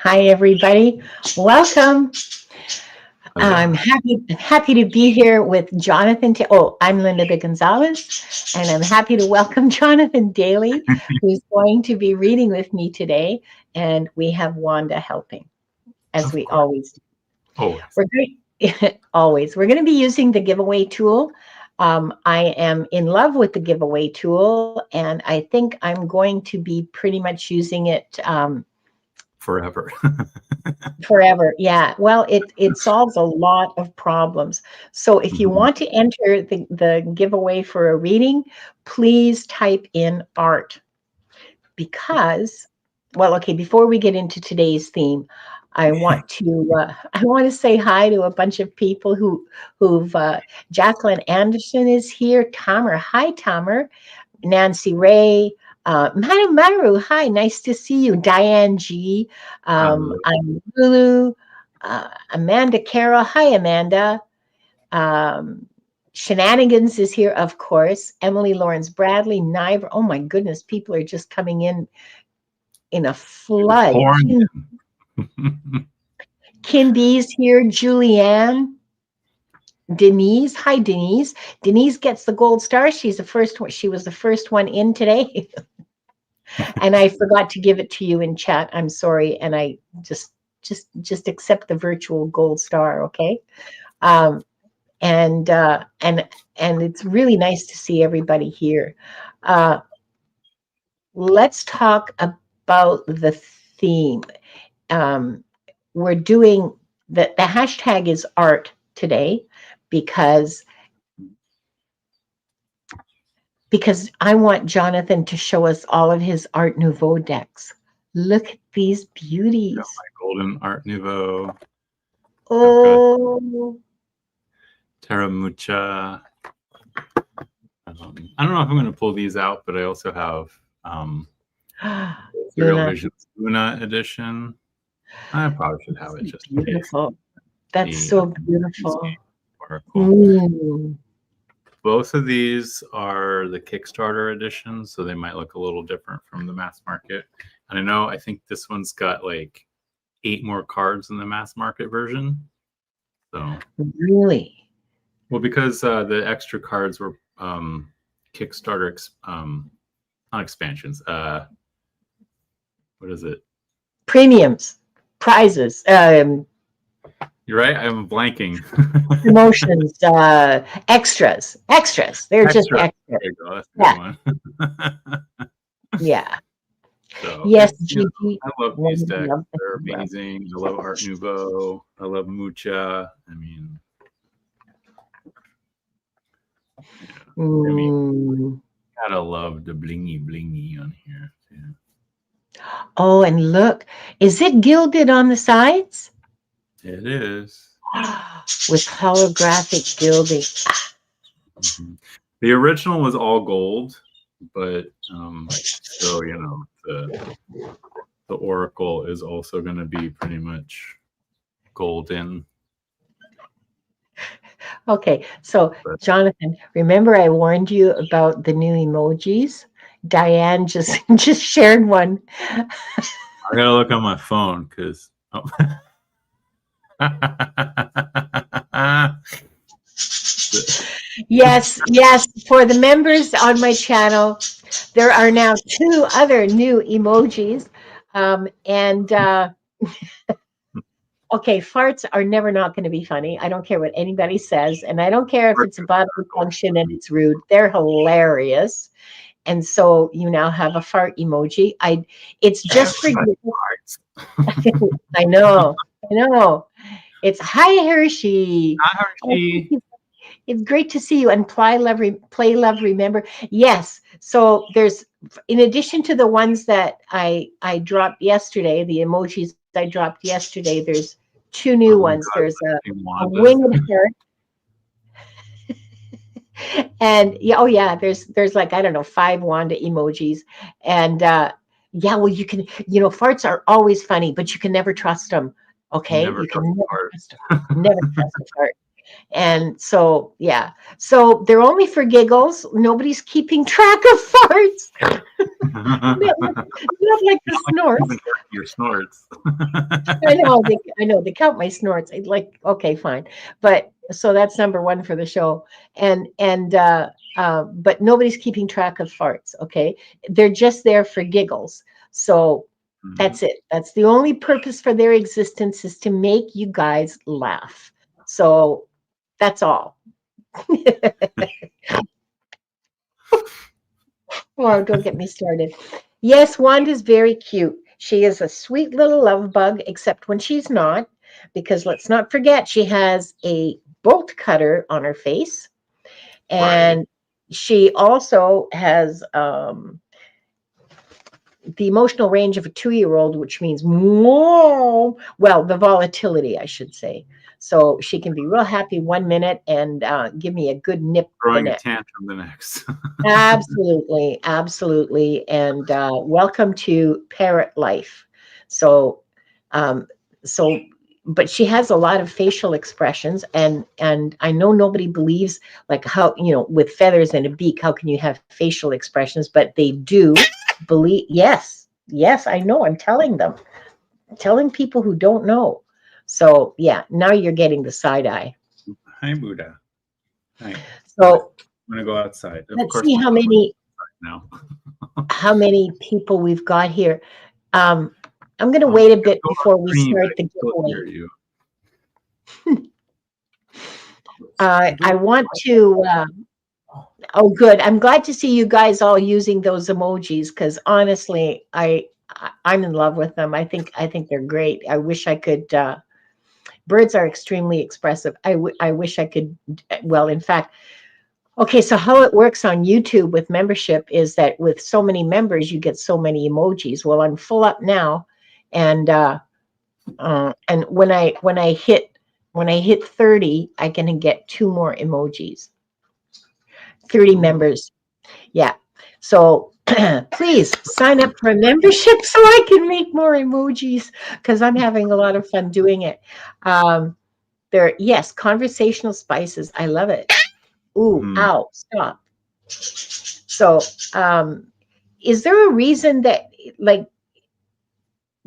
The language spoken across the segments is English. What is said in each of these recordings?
Hi, everybody. Welcome. Hello. I'm happy to be here with Jonathan. I'm Linda de Gonzalez, and I'm happy to welcome Jonathan Dailey, who's going to be reading with me today. And we have Wanda helping, as Of we course. always do. Always. We're going always. We're going to be using the giveaway tool. I am in love with the giveaway tool, and I think I'm going to be pretty much using it. Forever. Forever, yeah. Well, it solves a lot of problems. So if you Mhm. want to enter the giveaway for a reading, please type in art because, well, okay, before we get into today's theme, I want to say hi to a bunch of people who've Jacqueline Anderson is here. Tamer, hi Tamer. Nancy Ray, Madam Maru, hi, nice to see you. Diane G, Hello. I'm Lulu, Amanda Carroll, hi Amanda. Um, Shenanigans is here, of course. Emily Lawrence Bradley, Niver. Oh my goodness, people are just coming in a Just flood. pouring Kindy's here, Julianne. Denise, hi Denise. Denise gets the gold star. She's the first one. She was the first one in today. And I forgot to give it to you in chat. I'm sorry, and I just accept the virtual gold star, okay? Um, and it's really nice to see everybody here. Uh, let's talk about the theme. Um, we're doing the hashtag is art today because I want Jonathan to show us all of his Art Nouveau decks. Look at these beauties. Got my golden Art Nouveau. Oh, Terra Mucha. I don't know if I'm going to pull these out, but I also have Serial Luna, Visions Luna edition. I probably should have it just in case. beautiful. That's The so beautiful. Oracle. Mm. Both of these are the Kickstarter editions, so they might look a little different from the mass market. And I think this one's got like 8 more cards than the mass market version. So Really? well, because the extra cards were Kickstarter, not expansions. What is it? Premiums, prizes, You're right. I'm blanking. promotions, extras. They're just Extra. extras. There you go. That's a Yeah, good one. yeah. So Yes, it's, Gigi. I love One these of the decks. love They're decks. amazing. I love Art Nouveau. I love Mucha. I mean, gotta love the blingy on here too. Oh, and look, is it gilded on the sides? It is. With holographic gilding. Mhm. The original was all gold, but so the Oracle is also going to be pretty much golden. Okay, so Jonathan, remember I warned you about the new emojis? Diane just just shared one. I gotta look on my phone because. Oh. Yes, for the members on my channel, there are now 2 other new emojis. Okay, farts are never not going to be funny. I don't care what anybody says, and I don't care if it's a bodily function and it's rude. They're hilarious. And so you now have a fart emoji. It's just for you. I know. It's hi Hershey. Hi, Oh, Hershey. it's great to see you. And play love, remember. Yes. So there's, in addition to the ones that I dropped yesterday, the emojis I dropped yesterday, there's 2 new ones. God, There's a Wanda. winged heart. And yeah, there's like, I don't know, 5 Wanda emojis. And yeah, well, you can, farts are always funny, but you can never trust them. Okay, Never you can trust never fart. trust them. Never trust a fart. And so, yeah. So they're only for giggles. Nobody's keeping track of farts. Not like the snorts. Your snorts. I know they count my snorts. Like, okay, fine. But so that's number one for the show. But nobody's keeping track of farts. Okay. They're just there for giggles. So that's it. That's the only purpose for their existence, is to make you guys laugh. So that's all. Oh, don't get me started. Yes, Wanda's very cute. She is a sweet little love bug, except when she's not, because let's not forget she has a bolt cutter on her face. And she also has the emotional range of a 2-year-old, which means more, well, the volatility, I should say. So she can be real happy 1 minute and give me a good nip. Throwing a tantrum the next. Absolutely, absolutely. And welcome to parrot life. So, but she has a lot of facial expressions, and I know nobody believes, like, how, with feathers and a beak, how can you have facial expressions? But they do believe. Yes, I know. I'm telling people who don't know. So yeah, now you're getting the side eye. Hi, Buddha. Hi. So I'm gonna go outside. Let's see how many now. how many people we've got here. I'm going to wait a bit before we start the giveaway. I want to. Oh, good. I'm glad to see you guys all using those emojis, because honestly, I'm in love with them. I think they're great. I wish I could. Birds are extremely expressive. I wish I could. Well, in fact. Okay, so how it works on YouTube with membership is that with so many members, you get so many emojis. Well, I'm full up now, and when I hit 30, I can get 2 more emojis. 30 members, yeah. So please sign up for a membership so I can make more emojis, because I'm having a lot of fun doing it. Yes, conversational spices. I love it. Ooh, ow, stop. So, is there a reason that, like,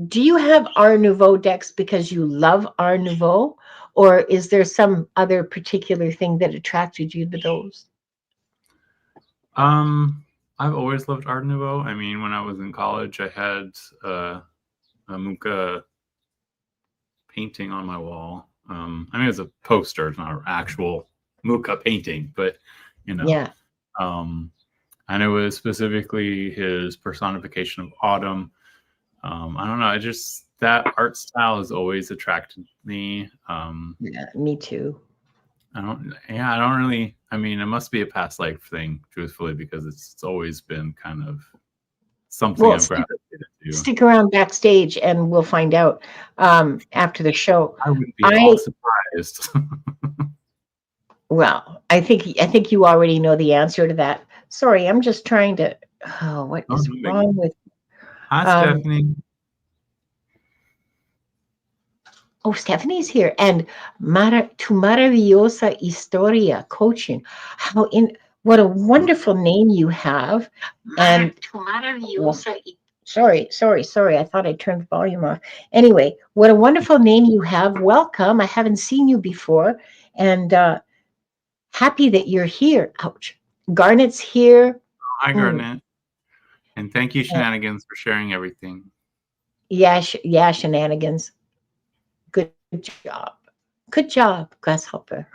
do you have Art Nouveau decks because you love Art Nouveau, or is there some other particular thing that attracted you to those? I've always loved Art Nouveau. I mean, when I was in college, I had a Mucha painting on my wall. I mean, it's a poster, it's not an actual Mucha painting, but Yeah. And it was specifically his personification of autumn. I don't know. That art style has always attracted me. Yeah, me too. I don't really, I mean, it must be a past life thing, truthfully, because it's always been kind of something I've gravitated to. Stick around backstage and we'll find out after the show. I would be all surprised. Well, I think you already know the answer to that. Sorry, I'm just trying to. Oh, what is wrong with? Hi, Stephanie. Oh, Stephanie's here, and Tu Maravillosa Historia Coaching. What a wonderful name you have, and Tu Maravillosa. Sorry. I thought I turned the volume off. Anyway, what a wonderful name you have. Welcome. I haven't seen you before, and happy that you're here. Ouch. Garnet's here. Hi, Garnet. And thank you, Shenanigans, for sharing everything. Yeah, Shenanigans. Good job, Grasshopper.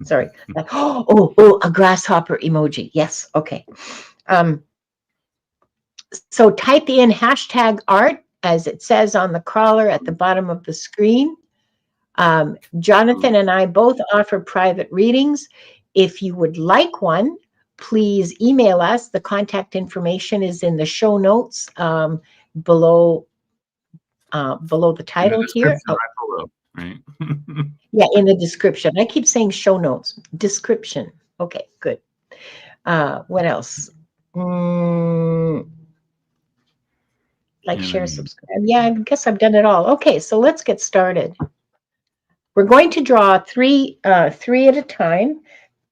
Sorry. Oh, a grasshopper emoji. Yes. Okay. So type in #art, as it says on the crawler at the bottom of the screen. Jonathan and I both offer private readings. If you would like one, please email us. The contact information is in the show notes below the title here. Right below, right? Yeah, in the description. I keep saying show notes. Description. Okay, good. What else? Like, share, subscribe. Yeah, I guess I've done it all. Okay, so let's get started. We're going to draw three at a time.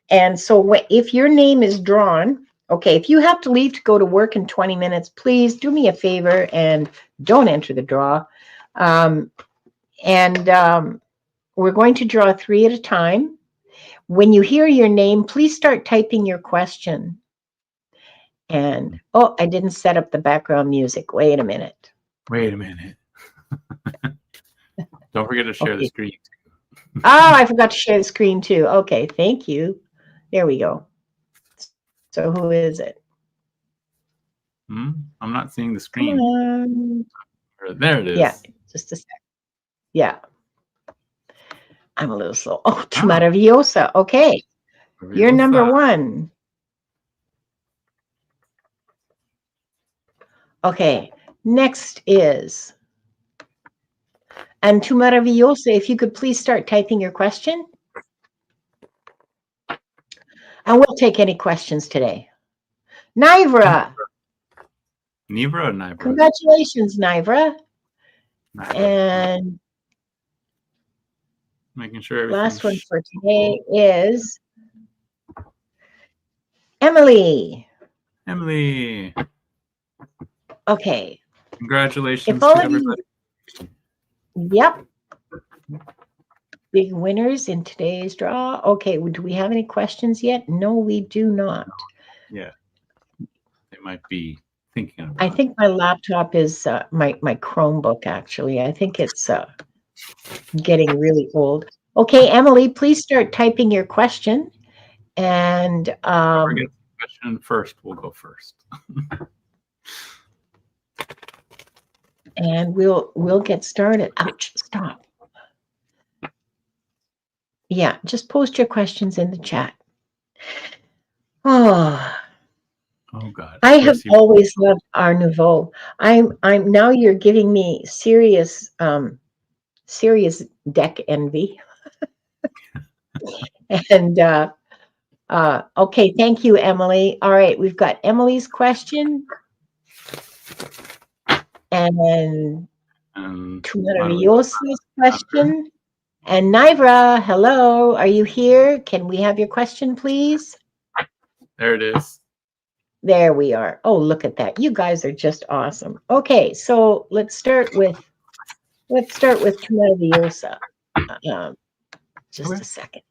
And so if your name is drawn, okay, if you have to leave to go to work in 20 minutes, please do me a favor and don't enter the draw. We're going to draw three at a time. When you hear your name, please start typing your question. And, oh, I didn't set up the background music. Wait a minute. Wait a minute. Don't forget to share the screen. Oh, I forgot to share the screen too. Okay, thank you. There we go. So who is it? I'm not seeing the screen. There it is. Yeah, just a sec. Yeah. I'm a little slow. Oh, too maravillosa. Okay. You're number one. Okay. Next is, and tu maravillosa, if you could please start typing your question. And we'll take any questions today. Nivra. Nivra or Nivra? Congratulations, Nivra. And making sure last one for today is Emily. Emily. Okay. Congratulations to everybody. Yep. Big winners in today's draw. Okay, do we have any questions yet? No, we do not. Yeah. They might be thinking about I think my laptop is my Chromebook, actually. I think it's getting really old. Okay, Emily, please start typing your question. And whoever gets the question first, we'll go first. And we'll get started. Ouch, stop. Yeah, just post your questions in the chat. Oh God. I have always loved Art Nouveau. I'm now you're giving me serious deck envy. And okay, thank you, Emily. All right, we've got Emily's question. And then Maravillosa's question. And Nivra, hello, are you here? Can we have your question, please? There it is. There we are. Oh, look at that. You guys are just awesome. Okay, so let's start with Maravillosa. Just a second.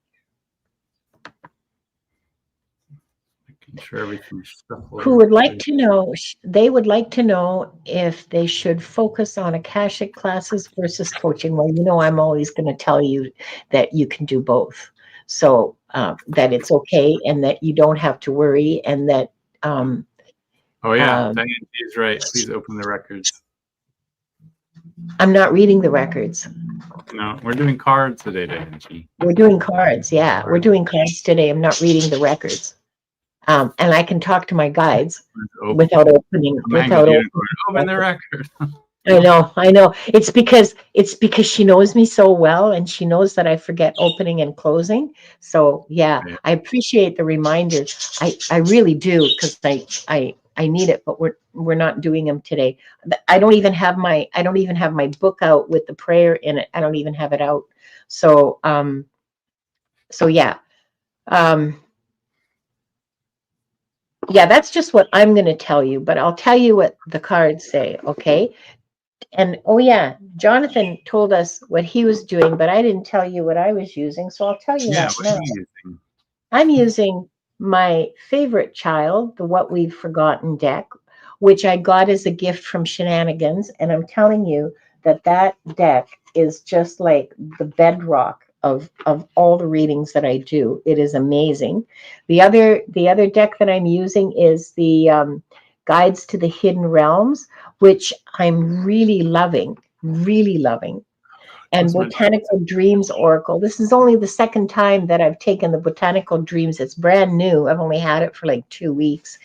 Sure everything's who would like to know, they would like to know if they should focus on Akashic classes versus coaching. Well, you know, I'm always going to tell you that you can do both. So that it's okay and that you don't have to worry and that. Oh, yeah, Diane is right. Please open the records. I'm not reading the records. No, we're doing cards today, Diane G. We're doing cards, yeah. We're doing cards today. I'm not reading the records. And I can talk to my guides without opening. Open the record. I know. It's because she knows me so well, and she knows that I forget opening and closing. So yeah, I appreciate the reminder. I really do, because I need it, but we're not doing them today. I don't even have my book out with the prayer in it. I don't even have it out. So yeah. Yeah, that's just what I'm going to tell you, but I'll tell you what the cards say, okay? And, oh yeah, Jonathan told us what he was doing, but I didn't tell you what I was using, so I'll tell you that now. I'm using my favorite child, the What We've Forgotten deck, which I got as a gift from Shenanigans, and I'm telling you that deck is just like the bedrock of all the readings that I do. It is amazing. The other deck that I'm using is the Guides to the Hidden Realms, which I'm really loving. And Botanical Dreams Oracle. This is only the second time that I've taken the Botanical Dreams. It's brand new. I've only had it for like 2 weeks,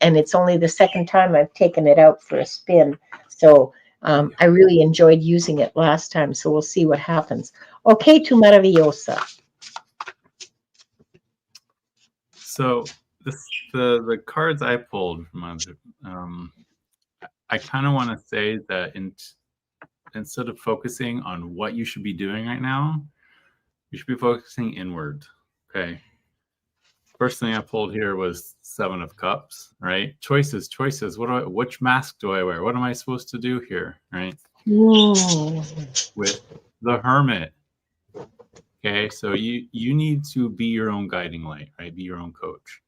and it's only the second time I've taken it out for a spin. So I really enjoyed using it last time, so we'll see what happens. Okay, tu maravillosa. So the cards I pulled from I kind of want to say that instead of focusing on what you should be doing right now, You should be focusing inward. Okay. First thing I pulled here was 7 of Cups, right? Choices. Which mask do I wear? What am I supposed to do here, right? With the Hermit. Okay, so you need to be your own guiding light, right? Be your own coach.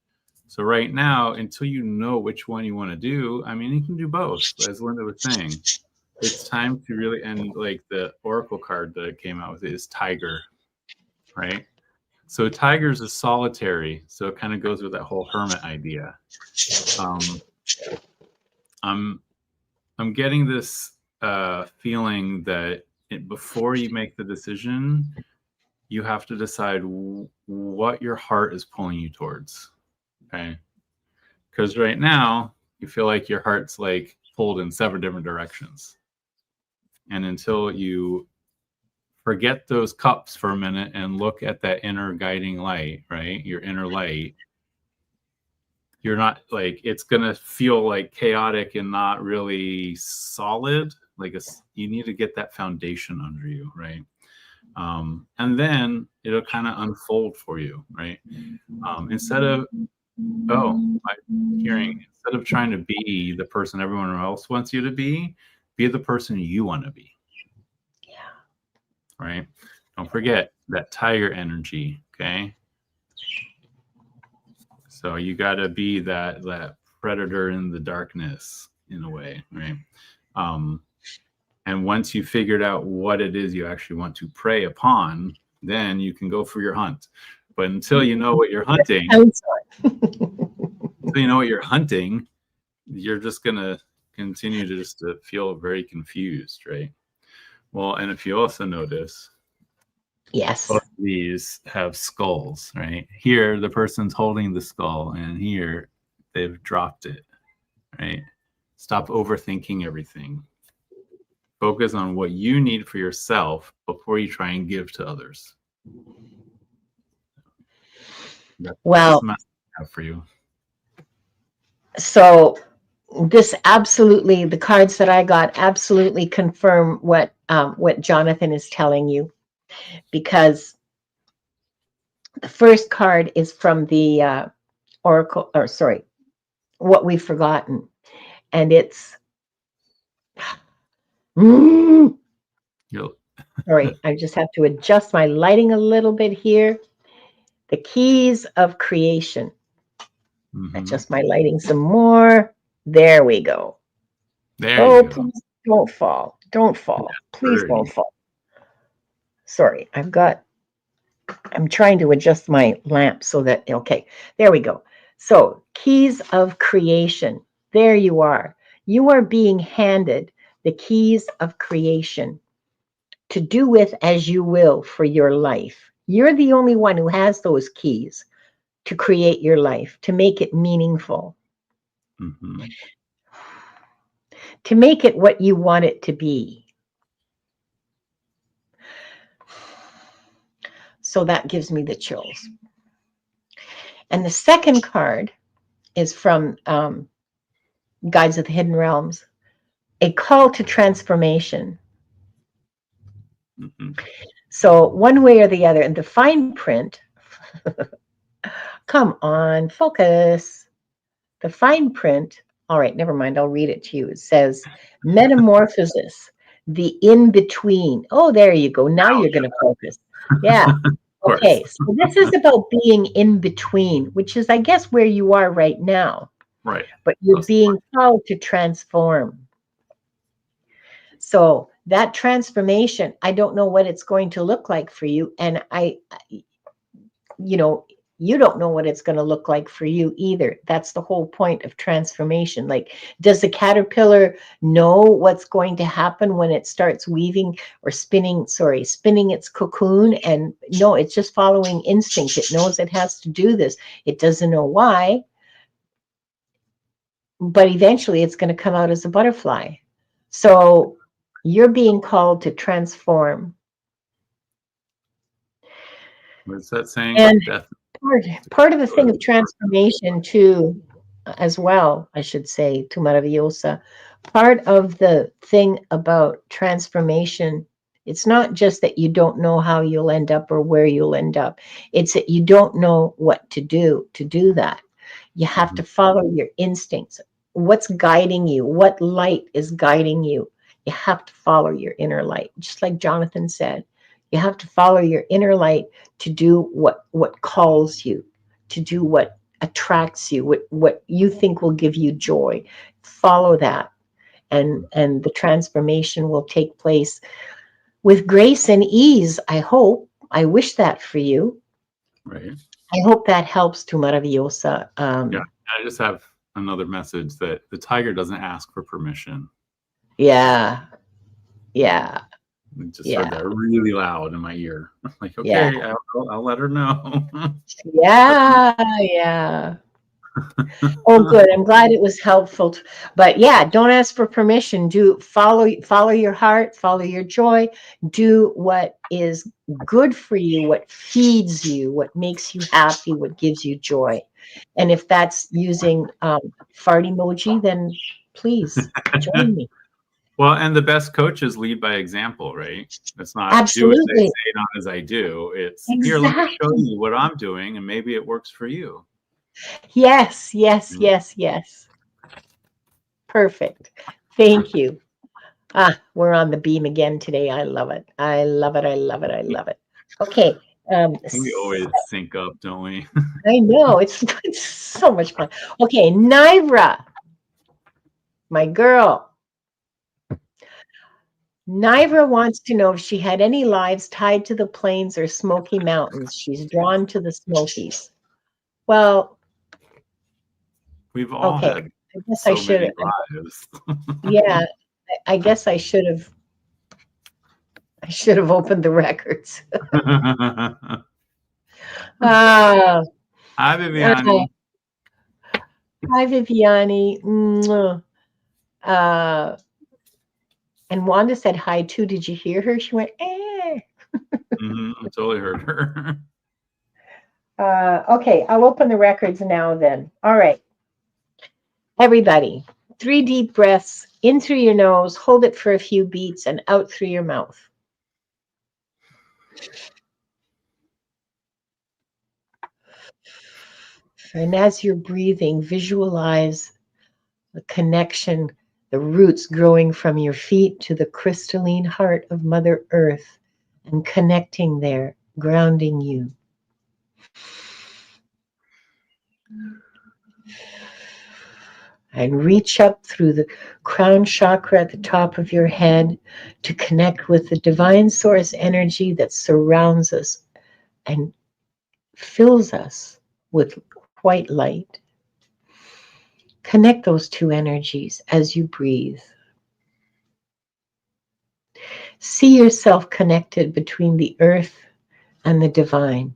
So right now, until you know which one you want to do, I mean, you can do both, as Linda was saying. It's time to really, and like the Oracle card that came out with it is Tiger, right? So Tiger's is solitary, so it kind of goes with that whole hermit idea. I'm getting this feeling that before you make the decision, you have to decide what your heart is pulling you towards. Okay, because right now you feel like your heart's like pulled in 7 different directions, and until you forget those cups for a minute and look at that inner guiding light, right? Your inner light, you're not like, it's gonna feel like chaotic and not really solid. Like you need to get that foundation under you, right? And then it'll kind of unfold for you, right? Instead of instead of trying to be the person everyone else wants you to be the person you want to be. Yeah. Right? Don't forget that tiger energy, okay? So you got to be that predator in the darkness in a way, right? And once you figured out what it is you actually want to prey upon, then you can go for your hunt. But until you know what you're hunting, you're just going to continue to just feel very confused, right? Well, and if you also notice, yes, both of these have skulls, right? Here, the person's holding the skull, and here, they've dropped it, right? Stop overthinking everything. Focus on what you need for yourself before you try and give to others. That's the message I have for you. So this absolutely, the cards that I got absolutely confirm what Jonathan is telling you, because the first card is from the Oracle, or sorry, What We've Forgotten, and it's sorry, I just have to adjust my lighting a little bit here. The Keys of Creation. Adjust my lighting some more. There we go. There you go. Please don't fall. Don't fall. Please don't fall. Sorry, I'm trying to adjust my lamp so that, okay, there we go. So, Keys of Creation. There you are. You are being handed the keys of creation to do with as you will for your life. You're the only one who has those keys to create your life, to make it meaningful, to make it what you want it to be. So that gives me the chills. And the second card is from Guides of the Hidden Realms, a call to transformation. So one way or the other, and the fine print, come on, focus. The fine print, all right, never mind, I'll read it to you. It says, metamorphosis, the in-between. Oh, there you go. Now you're going to focus. Yeah. Okay, so this is about being in between, which is, I guess, where you are right now. Right. But you're being called to transform. So that transformation, I don't know what it's going to look like for you. And you don't know what it's going to look like for you either. That's the whole point of transformation. Like, does the caterpillar know what's going to happen when it starts weaving or spinning its cocoon? And no, it's just following instinct. It knows it has to do this. It doesn't know why, but eventually it's going to come out as a butterfly. So you're being called to transform. What's that saying? And part of the thing of transformation too, as well, I should say, tu maravillosa, part of the thing about transformation It's not just that you don't know how you'll end up or where you'll end up. It's that you don't know what to do that. You have to follow your instincts. What's guiding you? What light is guiding you? You have to follow your inner light. Just like Jonathan said, you have to follow your inner light to do what calls you, to do what attracts you, what you think will give you joy. Follow that, and the transformation will take place with grace and ease. I hope. I wish that for you. Right. I hope that helps, tu maravillosa. Yeah. I just have another message that the tiger doesn't ask for permission. Yeah. Yeah. I just heard Yeah. that really loud in my ear. I'm like, Yeah. okay, I'll let her know. Yeah. Yeah. Oh, good. I'm glad it was helpful. But yeah, don't ask for permission. Do follow your heart, follow your joy. Do what is good for you, what feeds you, what makes you happy, what gives you joy. And if that's using fart emoji, then please join me. Well, and the best coaches lead by example, right? It's not do as I Absolutely. say, not as I do. It's here, let me show Exactly. you what I'm doing, and maybe it works for you. Yes, yes, yes, yes. Perfect. Thank you. We're on the beam again today. I love it. I love it. I love it. I love it. Okay. We always sync up, don't we? I know it's so much fun. Okay, Naira, my girl. Naira wants to know if she had any lives tied to the plains or Smoky Mountains. She's drawn to the Smokies. Well, We've all okay. had I guess I so should. many lives. Yeah, I guess I should have. I should have opened the records. Ah, Hi, uh, Viviani. hi, Viviani. Mwah. Uh, and Wanda said hi too. Did you hear her? She went, eh. I totally heard her. Okay, I'll open the records now then. All right. Everybody, 3 deep breaths in through your nose, hold it for a few beats, and out through your mouth. And as you're breathing, visualize the connection, the roots growing from your feet to the crystalline heart of Mother Earth and connecting there, grounding you. And reach up through the crown chakra at the top of your head to connect with the divine source energy that surrounds us and fills us with white light. Connect those two energies as you breathe. See yourself connected between the earth and the divine.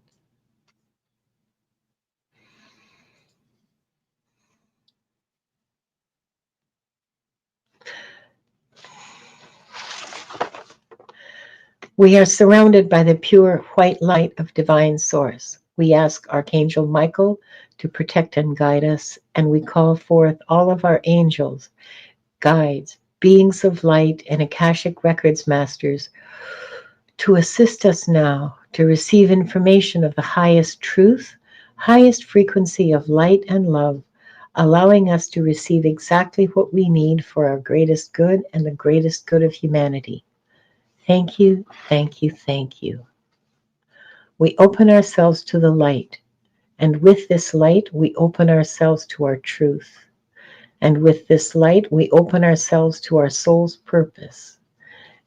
We are surrounded by the pure white light of divine source. We ask Archangel Michael to protect and guide us, and we call forth all of our angels, guides, beings of light, and Akashic Records masters to assist us now to receive information of the highest truth, highest frequency of light and love, allowing us to receive exactly what we need for our greatest good and the greatest good of humanity. Thank you, thank you, thank you. We open ourselves to the light, and with this light, we open ourselves to our truth. And with this light, we open ourselves to our soul's purpose.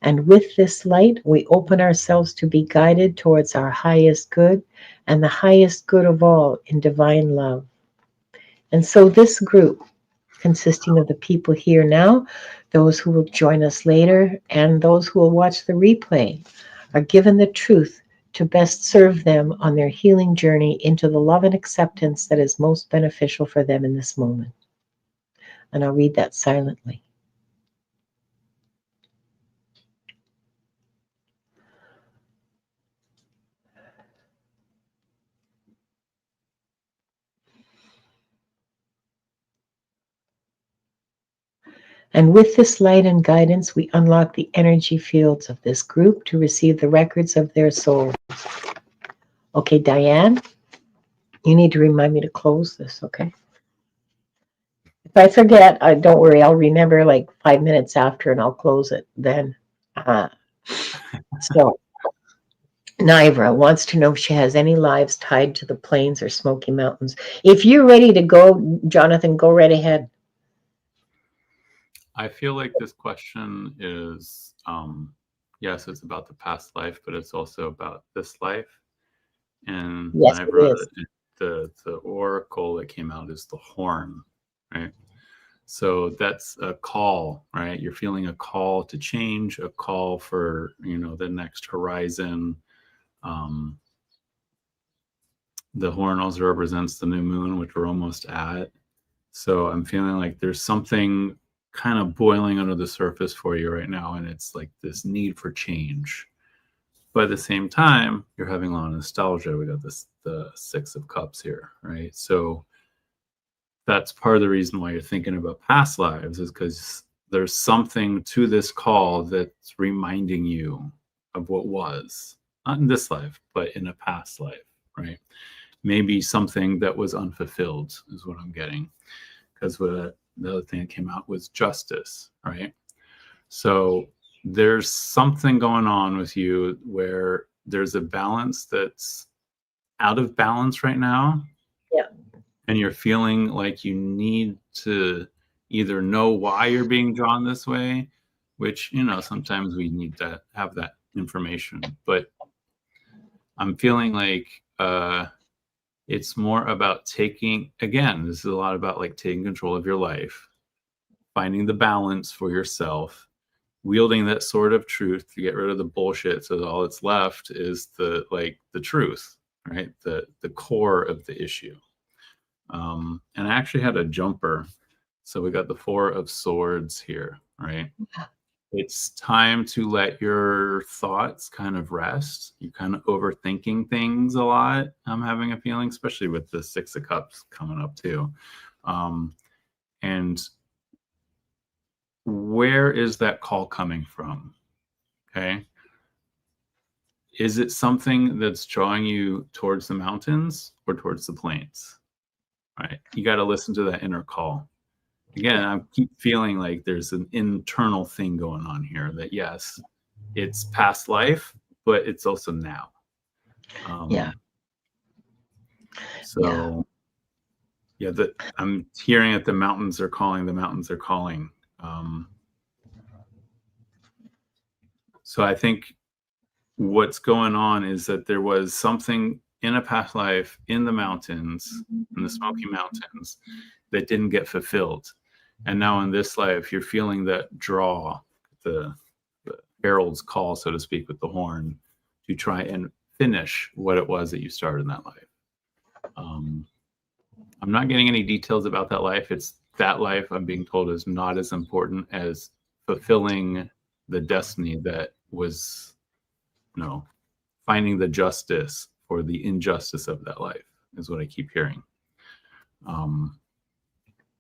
And with this light, we open ourselves to be guided towards our highest good and the highest good of all in divine love. And so this group, consisting of the people here now, those who will join us later, and those who will watch the replay, are given the truth to best serve them on their healing journey into the love and acceptance that is most beneficial for them in this moment. And I'll read that silently. And with this light and guidance, we unlock the energy fields of this group to receive the records of their souls. Okay, Diane, you need to remind me to close this, okay? If I forget, don't worry, I'll remember like 5 minutes after and I'll close it then. So, Nivra wants to know if she has any lives tied to the plains or Smoky Mountains. If you're ready to go, Jonathan, go right ahead. I feel like this question is, yes, it's about the past life, but it's also about this life. And Yes, it Nivra, is. the oracle that came out is the horn, right? So that's a call, right? You're feeling a call to change, a call for, the next horizon. The horn also represents the new moon, which we're almost at. So I'm feeling like there's something kind of boiling under the surface for you right now, and it's like this need for change. But at the same time, you're having a lot of nostalgia. We got the Six of Cups here, right? So that's part of the reason why you're thinking about past lives, is because there's something to this call that's reminding you of what was, not in this life, but in a past life, right? Maybe something that was unfulfilled is what I'm getting, because the other thing that came out was justice, right? So there's something going on with you where there's a balance that's out of balance right now. Yeah. And you're feeling like you need to either know why you're being drawn this way, which, sometimes we need to have that information. But I'm feeling like it's more about this is a lot about like taking control of your life, finding the balance for yourself, wielding that sword of truth to get rid of the bullshit, so that all that's left is the truth, right? The core of the issue. And I actually had a jumper. So we got the Four of Swords here, right? It's time to let your thoughts kind of rest. You're kind of overthinking things a lot. I'm having a feeling, especially with the Six of Cups coming up too. And where is that call coming from? Okay. Is it something that's drawing you towards the mountains or towards the plains? Right. You got to listen to that inner call. Again, I keep feeling like there's an internal thing going on here that, yes, it's past life, but it's also now. Yeah. So, I'm hearing that the mountains are calling. The mountains are calling. So I think what's going on is that there was something in a past life in the mountains, in the Smoky Mountains, that didn't get fulfilled. And now in this life, you're feeling that draw, the herald's call, so to speak, with the horn, to try and finish what it was that you started in that life. I'm not getting any details about that life. It's that life, I'm being told, is not as important as fulfilling the destiny that was, finding the justice for the injustice of that life, is what I keep hearing.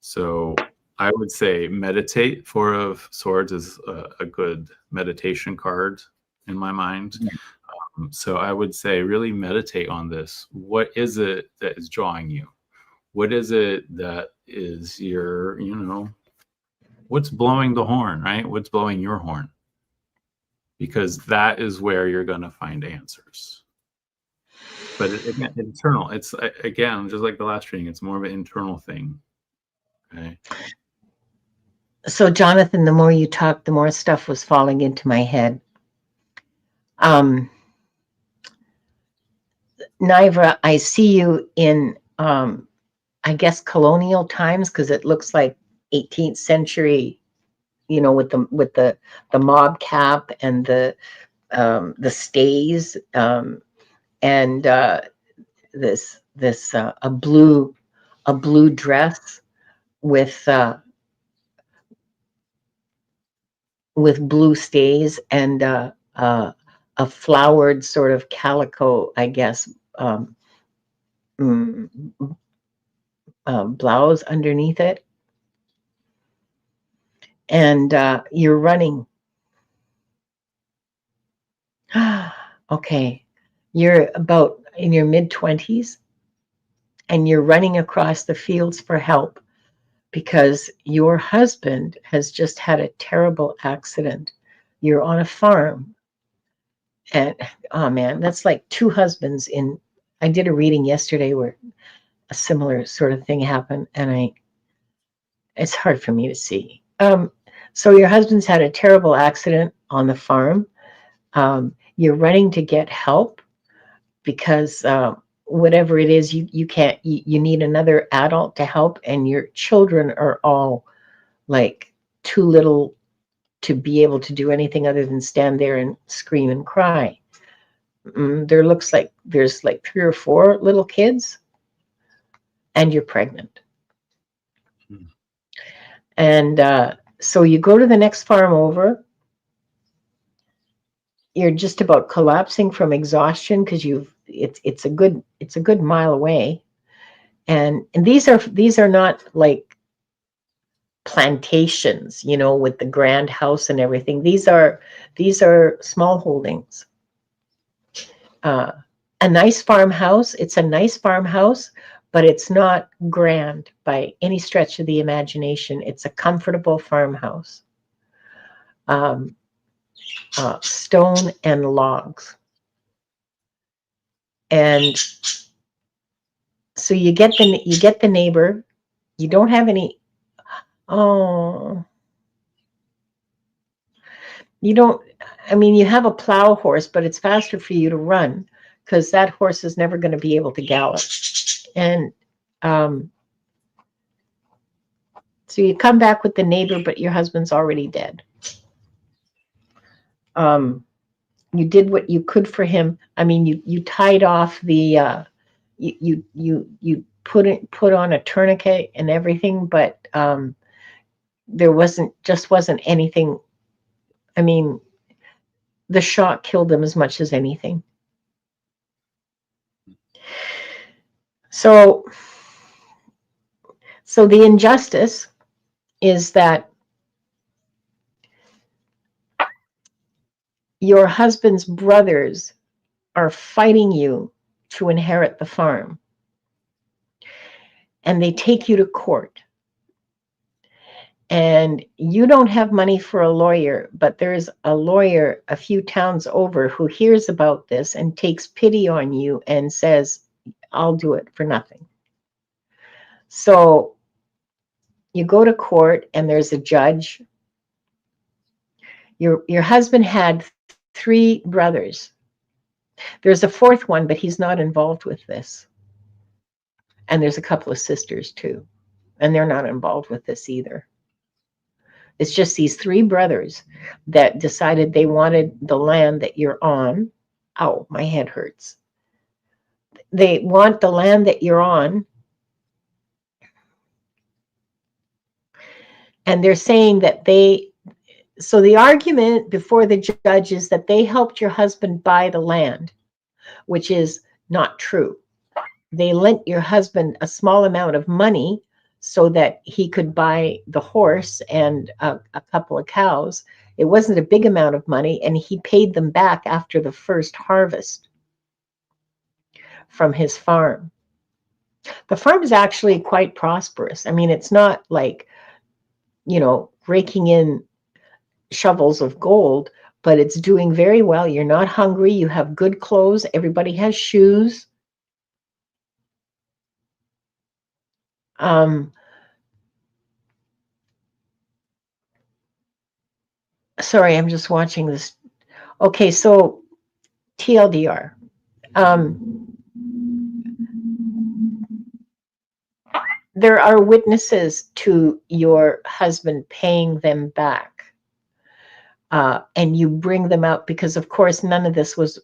So I would say meditate. Four of Swords is a good meditation card in my mind. So I would say really meditate on this. What is it that is drawing you? What is it that is your, what's blowing the horn, right? What's blowing your horn? Because that is where you're going to find answers. But again, internal. It's, again, just like the last reading, it's more of an internal thing. Okay. So, Jonathan, the more you talked, the more stuff was falling into my head. Nivra, I see you in, I guess, colonial times, because it looks like 18th century, with the mob cap and the stays, and this a blue dress with blue stays and a flowered sort of calico, I guess, blouse underneath it. and you're running. Okay, you're about in your mid-20s, and you're running across the fields for help because your husband has just had a terrible accident. You're on a farm, and oh man, that's like two husbands in. I did a reading yesterday where a similar sort of thing happened, and it's hard for me to see. So your husband's had a terrible accident on the farm. You're running to get help because whatever it is, you can't. You need another adult to help, and your children are all like too little to be able to do anything other than stand there and scream and cry. There looks like there's like 3 or 4 little kids, and you're pregnant. And so you go to the next farm over. You're just about collapsing from exhaustion because it's a good mile away, and these are not like plantations, with the grand house and everything. These are small holdings. A nice farmhouse. It's a nice farmhouse, but it's not grand by any stretch of the imagination. It's a comfortable farmhouse. Stone and logs. And so you get the neighbor. You don't have any. Oh, you don't. I mean, you have a plow horse, but it's faster for you to run because that horse is never going to be able to gallop. And so you come back with the neighbor, but your husband's already dead. You did what you could for him. I mean, you tied off the. You put on a tourniquet and everything, but there wasn't anything. I mean, the shock killed him as much as anything. So the injustice is that your husband's brothers are fighting you to inherit the farm. And they take you to court. And you don't have money for a lawyer, but there's a lawyer a few towns over who hears about this and takes pity on you and says, I'll do it for nothing. So you go to court and there's a judge. Your husband had 3 brothers. There's a 4th one, but he's not involved with this. And there's a couple of sisters too, and they're not involved with this either. It's just these 3 brothers that decided they wanted the land that you're on. Ow, my head hurts. They want the land that you're on. And they're saying that so the argument before the judge is that they helped your husband buy the land, which is not true. They lent your husband a small amount of money so that he could buy the horse and a couple of cows. It wasn't a big amount of money, and he paid them back after the first harvest from his farm. The farm is actually quite prosperous. I mean, it's not like, raking in shovels of gold, but it's doing very well. You're not hungry. You have good clothes. Everybody has shoes. Sorry, I'm just watching this. Okay, so TLDR. There are witnesses to your husband paying them back. And you bring them out because, of course, none of this was,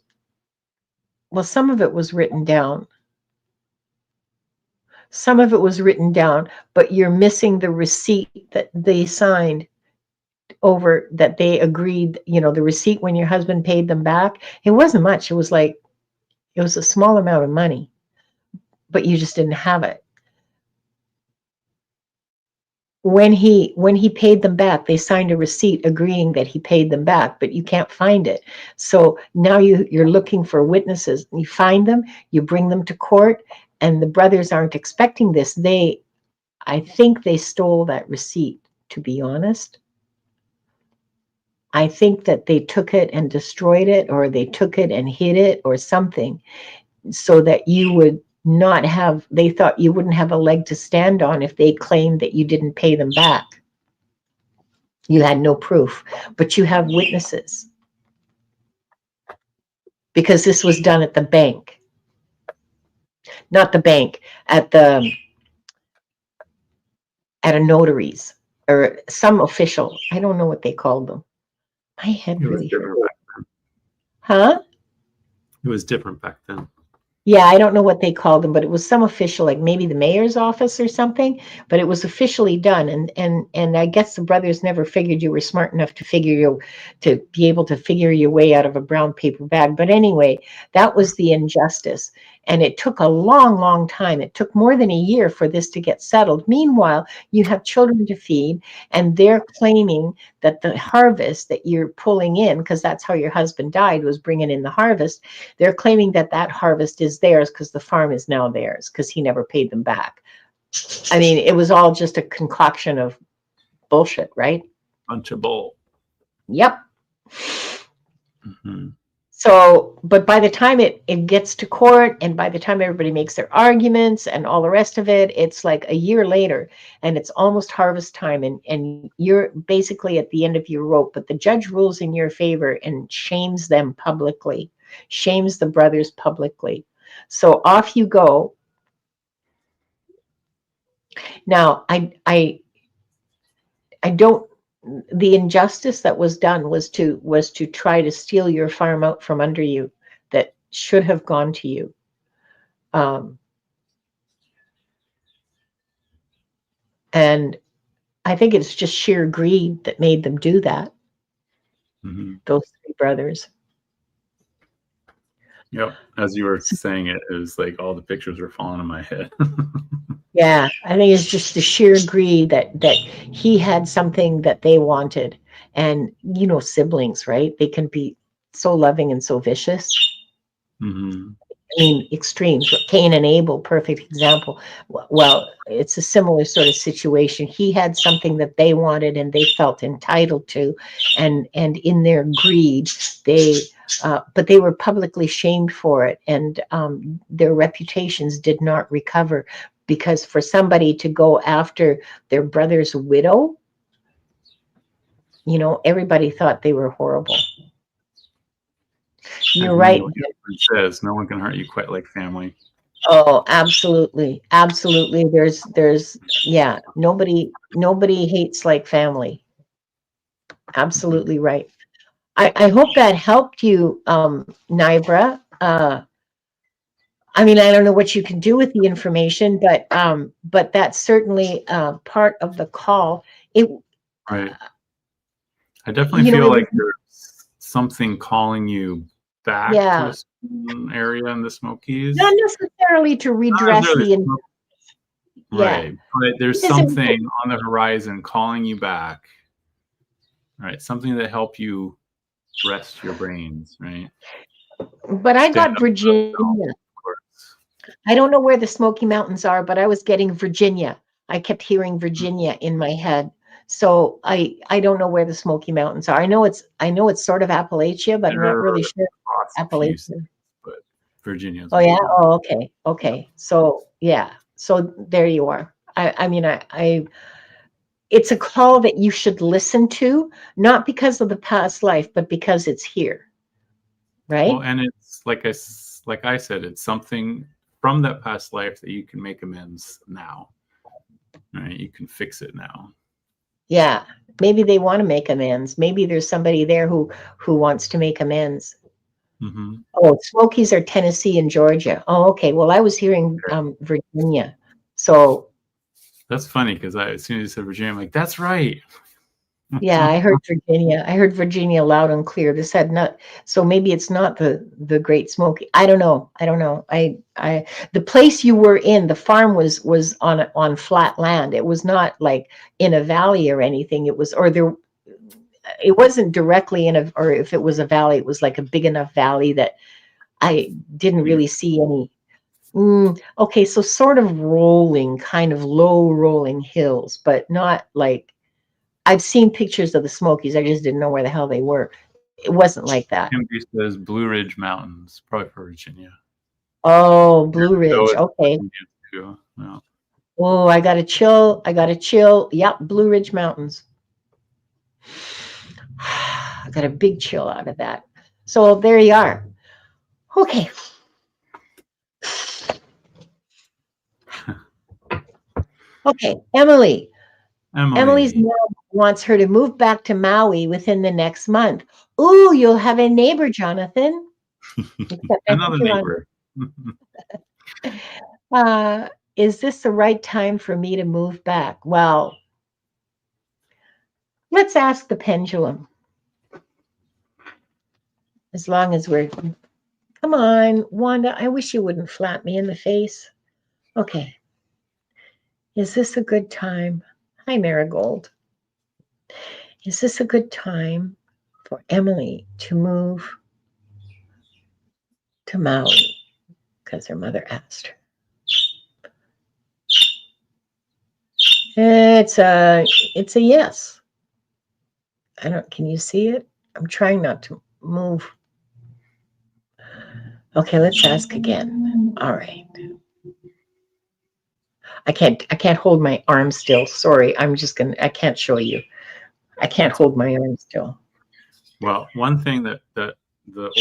well, some of it was written down. Some of it was written down, but you're missing the receipt that they signed over, that they agreed, the receipt when your husband paid them back. It wasn't much. It was a small amount of money, but you just didn't have it. when he paid them back, they signed a receipt agreeing that he paid them back, but you can't find it. So now you're looking for witnesses. You find them, you bring them to court, and the brothers aren't expecting this. I think they stole that receipt, to be honest. I think that they took it and destroyed it, or they took it and hid it or something, so that you would not have, they thought you wouldn't have a leg to stand on if they claimed that you didn't pay them back. You had no proof, but you have witnesses. Because this was done at the bank. Not the bank, at a notary's or some official. I don't know what they called them. My head really hurt. Huh? It was different back then. Yeah, I don't know what they called them, but it was some official, like maybe the mayor's office or something, but it was officially done. And I guess the brothers never figured you were smart enough to be able to figure your way out of a brown paper bag. But anyway, that was the injustice. And it took a long, long time. It took more than a year for this to get settled. Meanwhile, you have children to feed, and they're claiming that the harvest that you're pulling in, because that's how your husband died, was bringing in the harvest. They're claiming that harvest is theirs because the farm is now theirs because he never paid them back. I mean, it was all just a concoction of bullshit, right? Bunch of bull. Yep. Mm-hmm. So, but by the time it gets to court, and by the time everybody makes their arguments and all the rest of it, it's like a year later, and it's almost harvest time, and you're basically at the end of your rope, but the judge rules in your favor and shames them publicly, shames the brothers publicly. So off you go. Now, I don't, the injustice that was done was to try to steal your farm out from under you that should have gone to you. And I think it's just sheer greed that made them do that. Mm-hmm. Those three brothers. Yep. As you were saying it was like all the pictures were falling in my head. Yeah, I think it's just the sheer greed that he had something that they wanted. And, you know, siblings, right? They can be so loving and so vicious. Mm-hmm. I mean, extremes. Cain and Abel, perfect example. Well, it's a similar sort of situation. He had something that they wanted and they felt entitled to. And in their greed, but they were publicly shamed for it. And their reputations did not recover. Because for somebody to go after their brother's widow, you know, everybody thought they were horrible. You're right. It says no one can hurt you quite like family. Oh, absolutely. Absolutely. There's yeah, nobody hates like family. Absolutely right. I hope that helped you, Nibra. I mean, I don't know what you can do with the information, but that's certainly part of the call. Right. I definitely feel like there's something calling you back to a certain area in the Smokies. Not necessarily to redress the right, but there's something on the horizon calling you back. Right, something that help you rest your brains, right? But I got Virginia. I don't know where the Smoky Mountains are, but I was getting Virginia. I kept hearing Virginia in my head. So I don't know where the Smoky Mountains are. I know it's sort of Appalachia, but I'm not really sure. Appalachia. But Virginia. Oh yeah. Oh, okay. So yeah. So there you are. I mean, it's a call that you should listen to, not because of the past life, but because it's here. Right. Well, and it's like I said, it's something from that past life that you can make amends now. Right. You can fix it now. Yeah, maybe they want to make amends. Maybe there's somebody there who wants to make amends. Mm-hmm. Oh, Smokies are Tennessee and Georgia. Oh, okay. Well, I was hearing Virginia. So that's funny because as soon as you said Virginia, I'm like, that's right. Yeah, I heard Virginia. I heard Virginia loud and clear. This had not, so maybe it's not the Great Smoky. I don't know. I don't know. The place you were in, the farm was on flat land. It was not like in a valley or anything. It was, or there, it wasn't directly in a, or if it was a valley, it was like a big enough valley that I didn't really see any. Okay, so sort of rolling, kind of low rolling hills, but not like, I've seen pictures of the Smokies. I just didn't know where the hell they were. It wasn't like that. Kimby says Blue Ridge Mountains, probably for Virginia. Oh, Blue Ridge. Okay. Too. Yeah. Oh, I got to chill. I got to chill. Yep, Blue Ridge Mountains. I got a big chill out of that. So there you are. Okay. Okay, Emily's mom wants her to move back to Maui within the next month. Ooh, you'll have a neighbor, Jonathan. Another neighbor. Is this the right time for me to move back? Well, let's ask the pendulum. As long as we're, come on, Wanda, I wish you wouldn't flap me in the face. Okay. Is this a good time? Hi, Marigold. Is this a good time for Emily to move to Maui? Because her mother asked her. It's a yes. Can you see it? I'm trying not to move. Okay, let's ask again. All right. I can't hold my arm still. Sorry, I can't show you. I can't hold my arm still. Well, one thing that the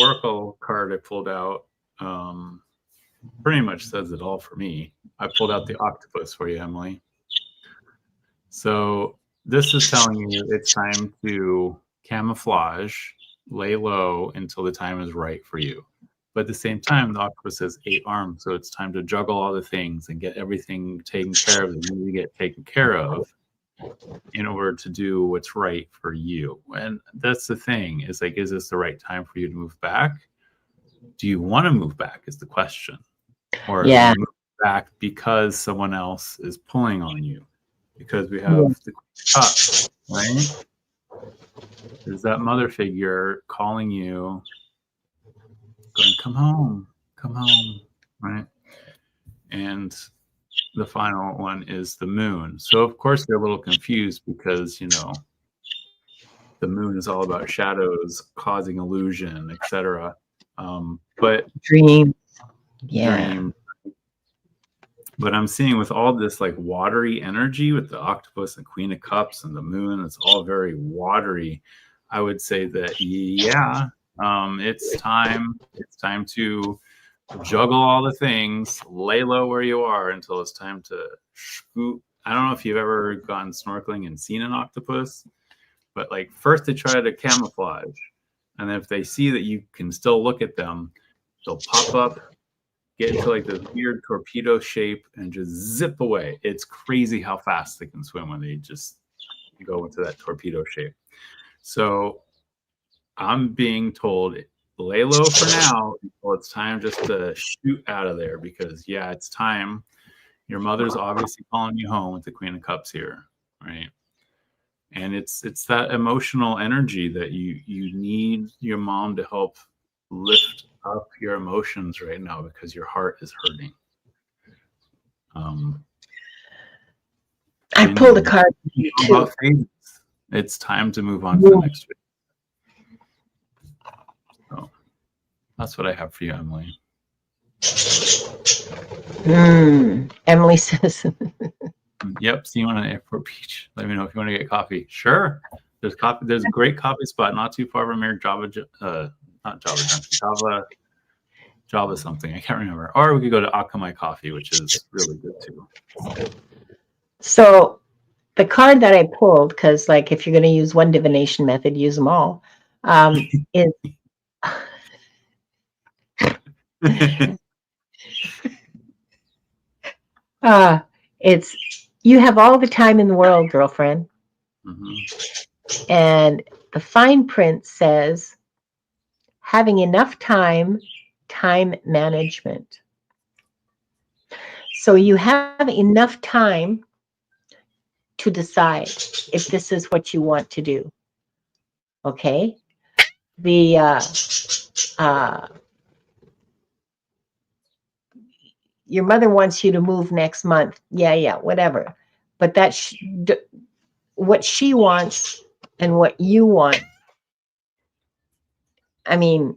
Oracle card I pulled out pretty much says it all for me. I pulled out the octopus for you, Emily. So this is telling you it's time to camouflage, lay low until the time is right for you. But at the same time, the octopus has 8 arms, so it's time to juggle all the things and get everything taken care of that you need to get taken care of in order to do what's right for you. And that's the thing, is like, is this the right time for you to move back? Do you want to move back is the question. Or move back because someone else is pulling on you. Because we have the Cups, right? There's that mother figure calling you, going, come home, right? And the final one is the moon. So of course they're a little confused because, you know, the moon is all about shadows, causing illusion, etc. But dream. Yeah. Dream. But I'm seeing with all this like watery energy with the octopus and Queen of Cups and the moon, it's all very watery. I would say that, yeah, it's time to juggle all the things, lay low where you are until it's time to scoot. I don't know if you've ever gone snorkeling and seen an octopus, but like first they try to camouflage. And if they see that you can still look at them, they'll pop up, get into like this weird torpedo shape and just zip away. It's crazy how fast they can swim when they just go into that torpedo shape. So I'm being told, lay low for now until it's time just to shoot out of there, because yeah, it's time. Your mother's obviously calling you home with the Queen of Cups here, right? And it's that emotional energy that you need your mom to help lift up your emotions right now because your heart is hurting. I pulled a card. It's time to move on to the next week. So that's what I have for you, Emily. Emily says. Yep, see you on an airport beach. Let me know if you want to get coffee. Sure. There's coffee. There's a great coffee spot not too far from here. Java something. I can't remember. Or we could go to Akamai Coffee, which is really good too. So the card that I pulled, because like if you're going to use one divination method, use them all, is it's you have all the time in the world, girlfriend. And the fine print says, having enough time management. So you have enough time to decide if this is what you want to do. Okay? Your mother wants you to move next month. Yeah, whatever. But what she wants and what you want, I mean,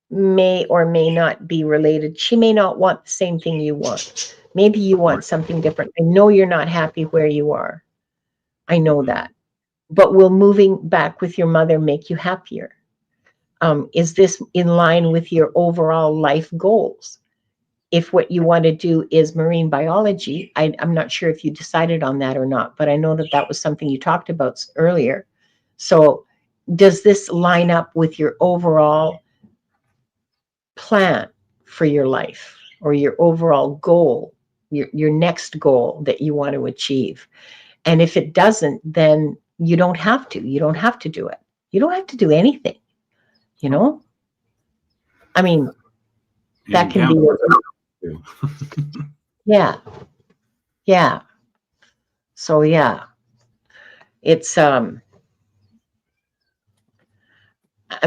may or may not be related. She may not want the same thing you want. Maybe you want something different. I know you're not happy where you are. I know that. But will moving back with your mother make you happier? Is this in line with your overall life goals? If what you want to do is marine biology, I'm not sure if you decided on that or not, but I know that was something you talked about earlier. So does this line up with your overall plan for your life, or your overall goal, your next goal that you want to achieve? And if it doesn't, then you don't have to. You don't have to do it. You don't have to do anything, you know? I mean, that can be... Yeah. So yeah, it's, I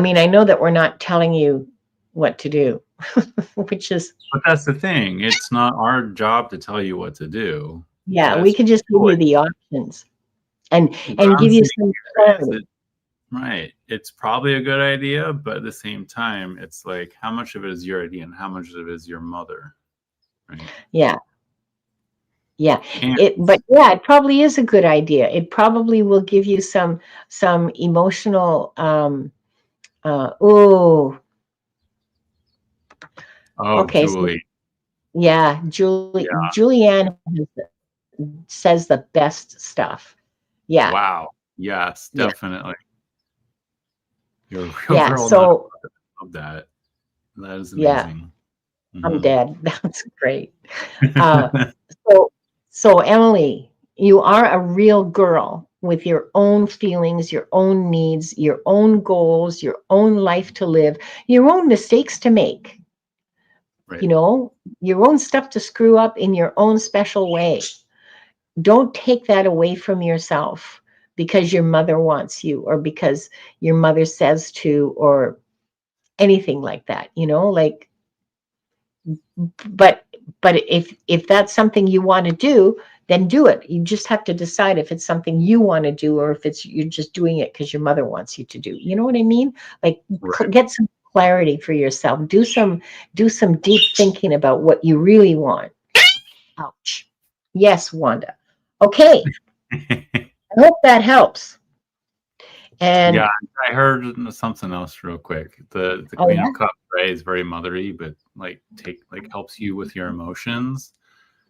mean, I know that we're not telling you what to do, which is... But that's the thing. It's not our job to tell you what to do. Yeah, we can just give you the options and give you some clarity. Right. It's probably a good idea, but at the same time, it's like, how much of it is your idea and how much of it is your mother? Right? Yeah. But it probably is a good idea. It probably will give you some emotional, okay. Julie. Julianne says the best stuff. Yeah. Wow. Yes, definitely. You're a real girl. So love that. That is amazing. Yeah. I'm dead. That's great. So Emily, you are a real girl with your own feelings, your own needs, your own goals, your own life to live, your own mistakes to make. Right. You know, your own stuff to screw up in your own special way. Don't take that away from yourself because your mother wants you, or because your mother says to, or anything like that, you know, like, but if that's something you want to do, then do it. You just have to decide if it's something you want to do, or if you're just doing it because your mother wants you to do. You know what I mean? Like, get some clarity for yourself. Do some deep thinking about what you really want. Ouch. Yes, Wanda. Okay. I hope that helps. And yeah, I heard something else real quick. The Queen of Cups, right, is very mothery, but helps you with your emotions.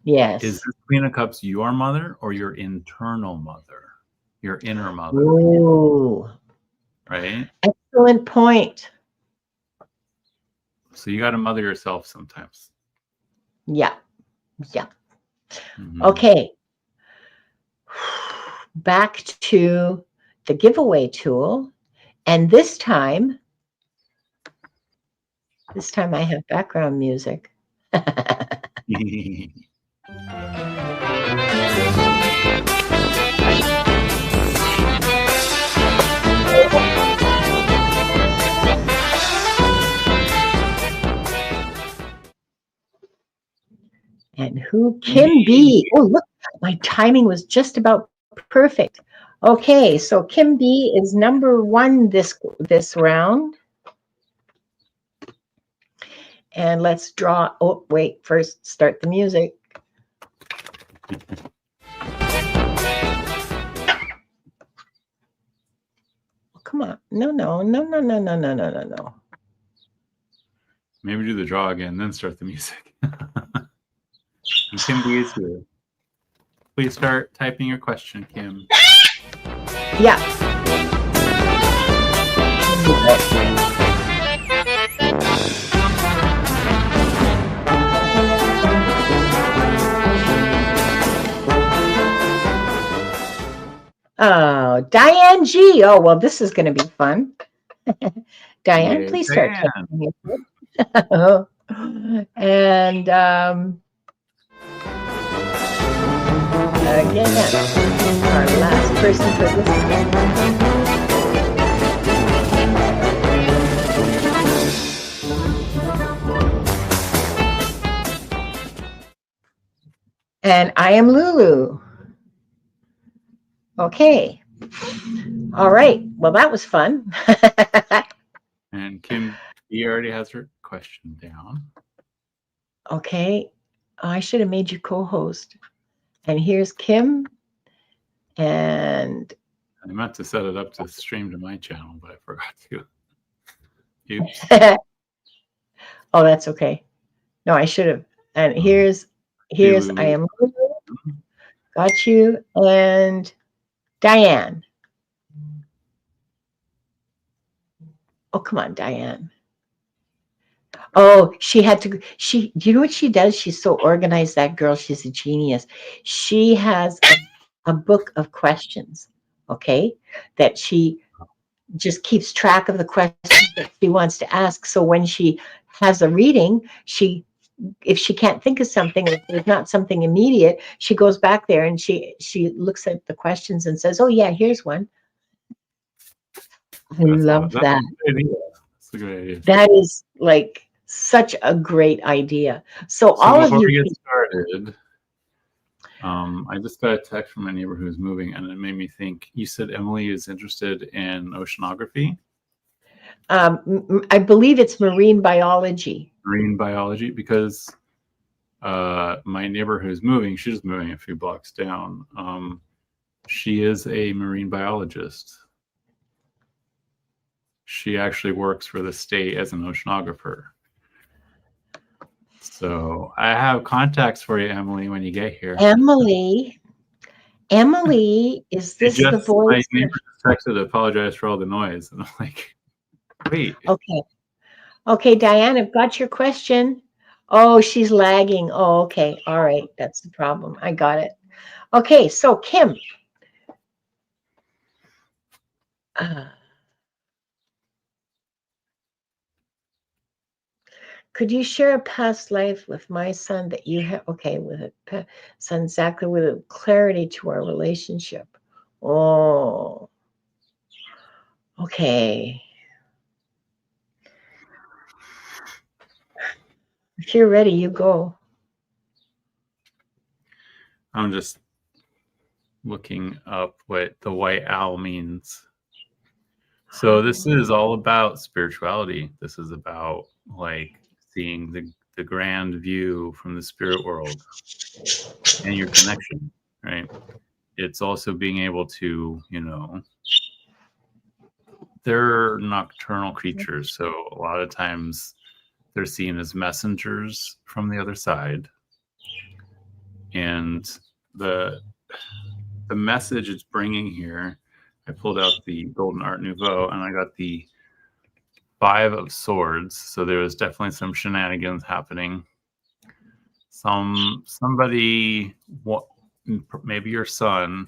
Yes. Is the Queen of Cups your mother or your internal mother? Your inner mother? Ooh. Right? Excellent point. So you got to mother yourself sometimes. Yeah. Okay. Back to the giveaway tool. And this time I have background music. And who Kim B? Oh, look, my timing was just about perfect. Okay, so Kim B is number 1 this round. And let's draw. Oh, wait, first start the music. Oh, come on. No. Maybe do the draw again, then start the music. Kim B is here. Please start typing your question, Kim. Yeah. Oh, Diane G. Oh, well, this is going to be fun. Diane, Yay, please start Diane. taking it. And again, our last person for this. And I am Lulu. Okay. All right. Well, that was fun. And Kim B already has her question down. Okay. I should have made you co-host. And here's Kim. And I meant to set it up to stream to my channel, but I forgot to. Oops. oh, that's okay. No, I should have. And here's I am Lulu. Got you. And Diane. Oh, come on, Diane. Oh, she had to, do you know what she does? She's so organized, that girl. She's a genius. She has a book of questions, okay, that she just keeps track of the questions that she wants to ask. So when she has a reading, if she can't think of something, if there's not something immediate, she goes back there and she looks at the questions and says, oh yeah, here's one. I love that. That's a good idea. That is like such a great idea. So all of you. Before we get started, I just got a text from my neighbor who's moving, and it made me think. You said Emily is interested in oceanography. I believe it's marine biology. Marine biology, because my neighbor who's moving, she's moving a few blocks down. She is a marine biologist. She actually works for the state as an oceanographer. So I have contacts for you, Emily, when you get here. Emily, is this the voice? My neighbor just texted to apologize for all the noise. And I'm like, wait. Okay, Diane, I've got your question. Oh, she's lagging. Oh, okay. All right. That's the problem. I got it. Okay, so Kim. Could you share a past life with my son that you have? Okay, with a son, exactly, with a clarity to our relationship. Oh, okay. If you're ready, you go. I'm just looking up what the white owl means. So this is all about spirituality. This is about like seeing the grand view from the spirit world and your connection, right? It's also being able to, they're nocturnal creatures. So a lot of times they're seen as messengers from the other side. And the message it's bringing here, I pulled out the Golden Art Nouveau and I got the 5 of Swords. So there was definitely some shenanigans happening. Somebody, maybe your son,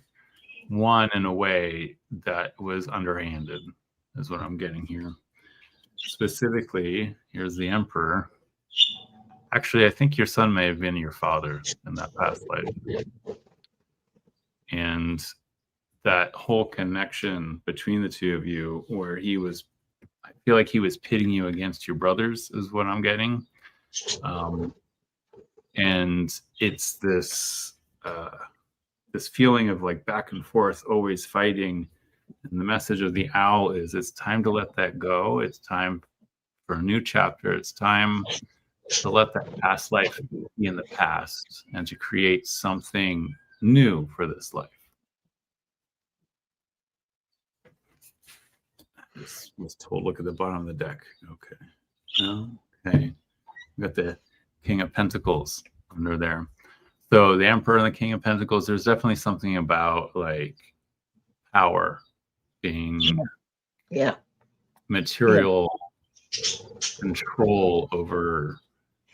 won in a way that was underhanded, is what I'm getting here. Specifically, here's the Emperor. Actually, I think your son may have been your father in that past life. And that whole connection between the two of you, where I feel like he was pitting you against your brothers, is what I'm getting. And it's this feeling of like back and forth, always fighting. And the message of the owl is it's time to let that go. It's time for a new chapter. It's time to let that past life be in the past and to create something new for this life. This was told, look at the bottom of the deck. Okay. We got the King of Pentacles under there. So the Emperor and the King of Pentacles, there's definitely something about like power being material control over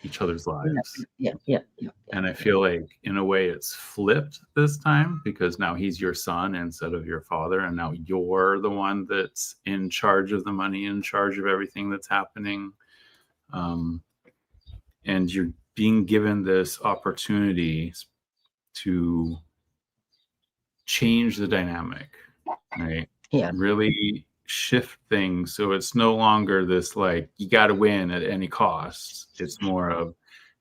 each other's lives. Yeah. And I feel like in a way it's flipped this time, because now he's your son instead of your father, and now you're the one that's in charge of the money, in charge of everything that's happening. And you're being given this opportunity to change the dynamic, right? Yeah. Really shift things so it's no longer this like you got to win at any cost. It's more of,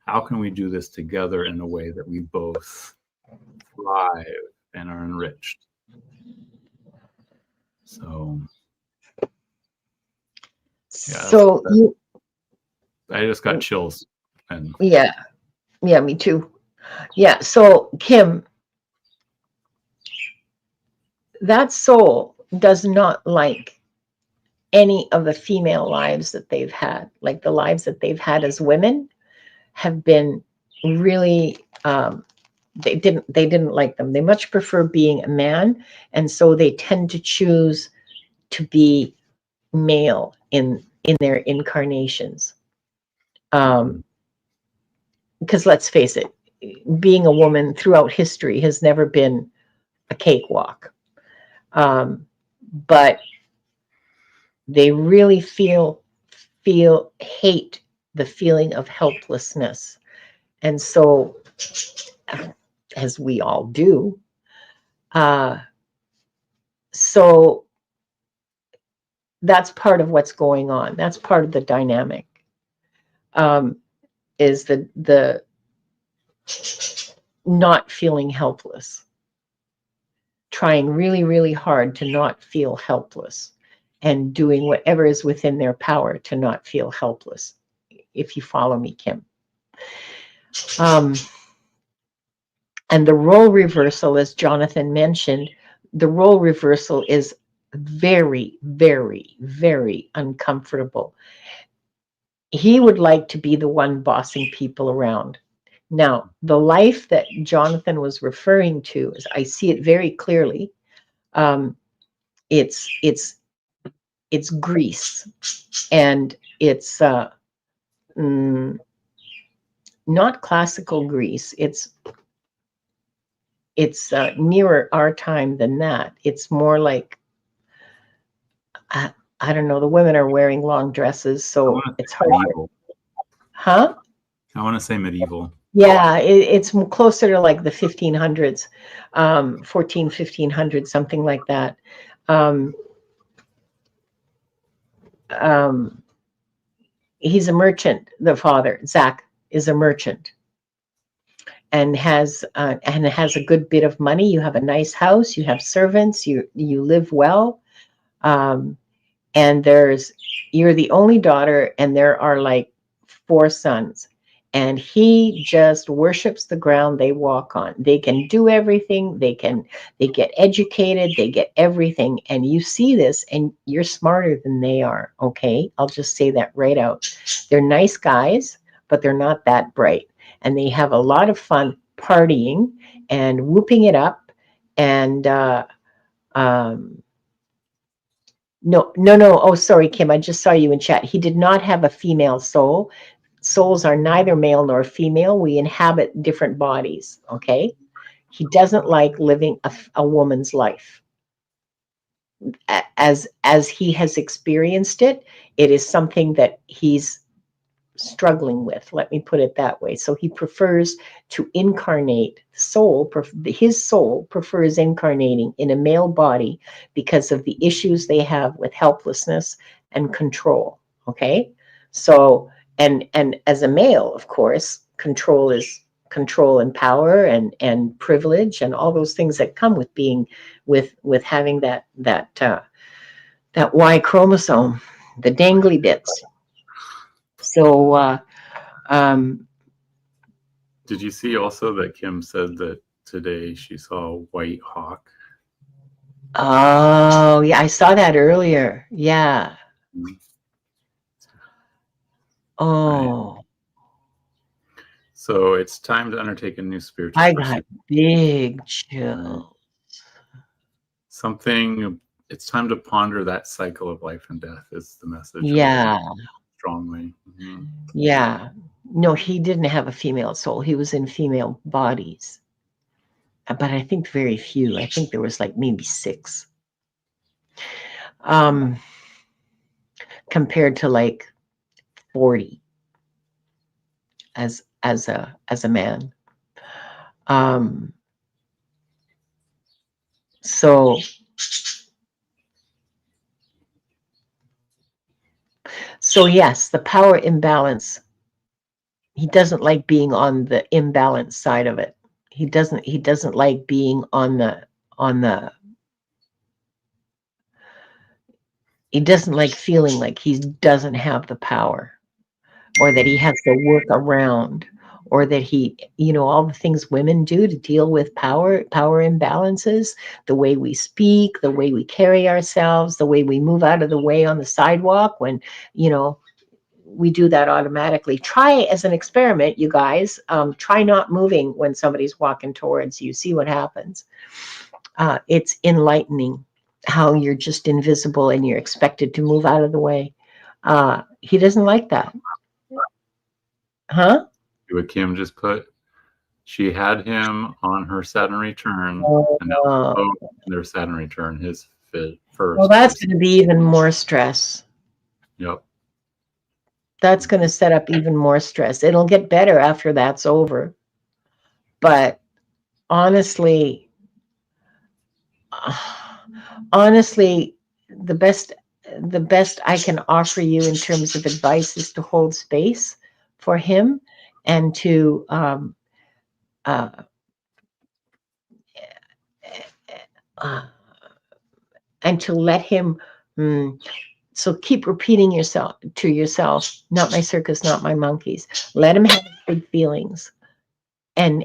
how can we do this together in a way that we both thrive and are enriched? So So I just got chills. And yeah, me too. Yeah. So Kim, that soul does not like any of the female lives that they've had. Like the lives that they've had as women have been really, they didn't like them. They much prefer being a man, and so they tend to choose to be male in their incarnations. Because let's face it, being a woman throughout history has never been a cakewalk. But they really hate the feeling of helplessness. And so, as we all do, so that's part of what's going on. That's part of the dynamic, is the not feeling helpless, trying really, really hard to not feel helpless, and doing whatever is within their power to not feel helpless, if you follow me, Kim. And the role reversal, as Jonathan mentioned, the role reversal is very, very, very uncomfortable. He would like to be the one bossing people around. Now, the life that Jonathan was referring to, is I see it very clearly. It's Greece, and it's not classical Greece. It's nearer our time than that. It's more like, I don't know. The women are wearing long dresses, so it's hard. Medieval. Huh? I want to say medieval. Yeah, it's closer to like the 1500s, 1500s, something like that. He's a merchant. The father, Zach, is a merchant, and has a good bit of money. You have a nice house. You have servants. You live well. And you're the only daughter, and there are like 4 sons. And he just worships the ground they walk on. They can do everything. They get educated. They get everything. And you see this, and you're smarter than they are. Okay. I'll just say that right out. They're nice guys, but they're not that bright. And they have a lot of fun partying and whooping it up. And, no. Oh, sorry, Kim. I just saw you in chat. He did not have a female soul. Souls are neither male nor female. We inhabit different bodies. Okay. He doesn't like living a woman's life. As he has experienced it, it is something that he's struggling with. Let me put it that way. So he prefers to incarnate. His soul prefers incarnating in a male body because of the issues they have with helplessness and control. Okay. So, and as a male, of course, control is control and power and privilege and all those things that come with being with having that Y chromosome, the dangly bits. So, did you see also that Kim said that today she saw a white hawk? Oh, yeah, I saw that earlier. Yeah. Oh. Right. So it's time to undertake a new spiritual I pursuit. got big chills. It's time to ponder that cycle of life and death is the message. Yeah. strongly. Yeah. No, he didn't have a female soul. He was in female bodies. But I think very few. I think there was like maybe 6. Compared to like 40 as a man. So yes, the power imbalance. He doesn't like being on the imbalance side of it. He doesn't like being on the he doesn't like feeling like he doesn't have the power, or that he has to work around, or that he, all the things women do to deal with power imbalances, the way we speak, the way we carry ourselves, the way we move out of the way on the sidewalk when, we do that automatically. Try as an experiment, you guys, try not moving when somebody's walking towards you. See what happens. It's enlightening how you're just invisible and you're expected to move out of the way. He doesn't like that. Huh? What Kim just put, she had him on her Saturn return, and now their Saturn return, his first. Well, that's going to be even more stress. Yep. That's going to set up even more stress. It'll get better after that's over. But honestly, the best I can offer you in terms of advice is to hold space for him and to let him. So keep repeating to yourself, not my circus, not my monkeys. Let him have big feelings, and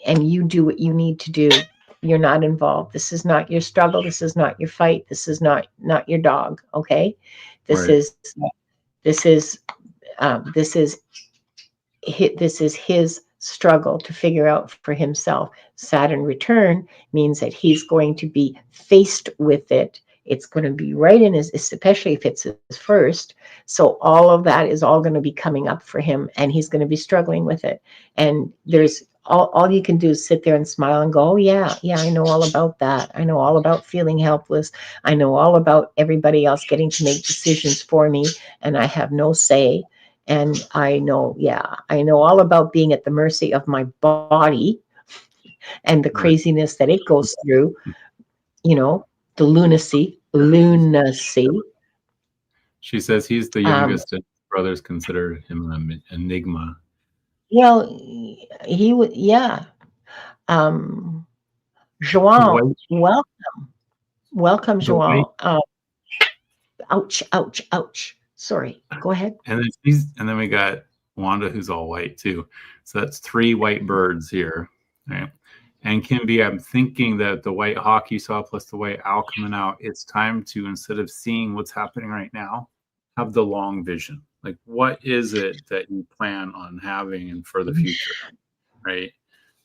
you do what you need to do. You're not involved. This is not your struggle. This is not your fight. This is not your dog. Okay, this is his struggle to figure out for himself. Saturn return means that he's going to be faced with it. It's going to be right in his, especially if it's his first. So all of that is all going to be coming up for him, and he's going to be struggling with it. And there's all you can do is sit there and smile and go, oh, yeah, I know all about that. I know all about feeling helpless. I know all about everybody else getting to make decisions for me, and I have no say. And I know all about being at the mercy of my body and the craziness that it goes through, the lunacy. She says he's the youngest, and brothers consider him an enigma. Well, he would, yeah. João, welcome, João. Ouch. Sorry, go ahead. And then we got Wanda, who's all white too. So that's 3 white birds here. Right? And Kimby, I'm thinking that the white hawk you saw plus the white owl coming out, it's time to, instead of seeing what's happening right now, have the long vision. Like, what is it that you plan on having and for the future, right?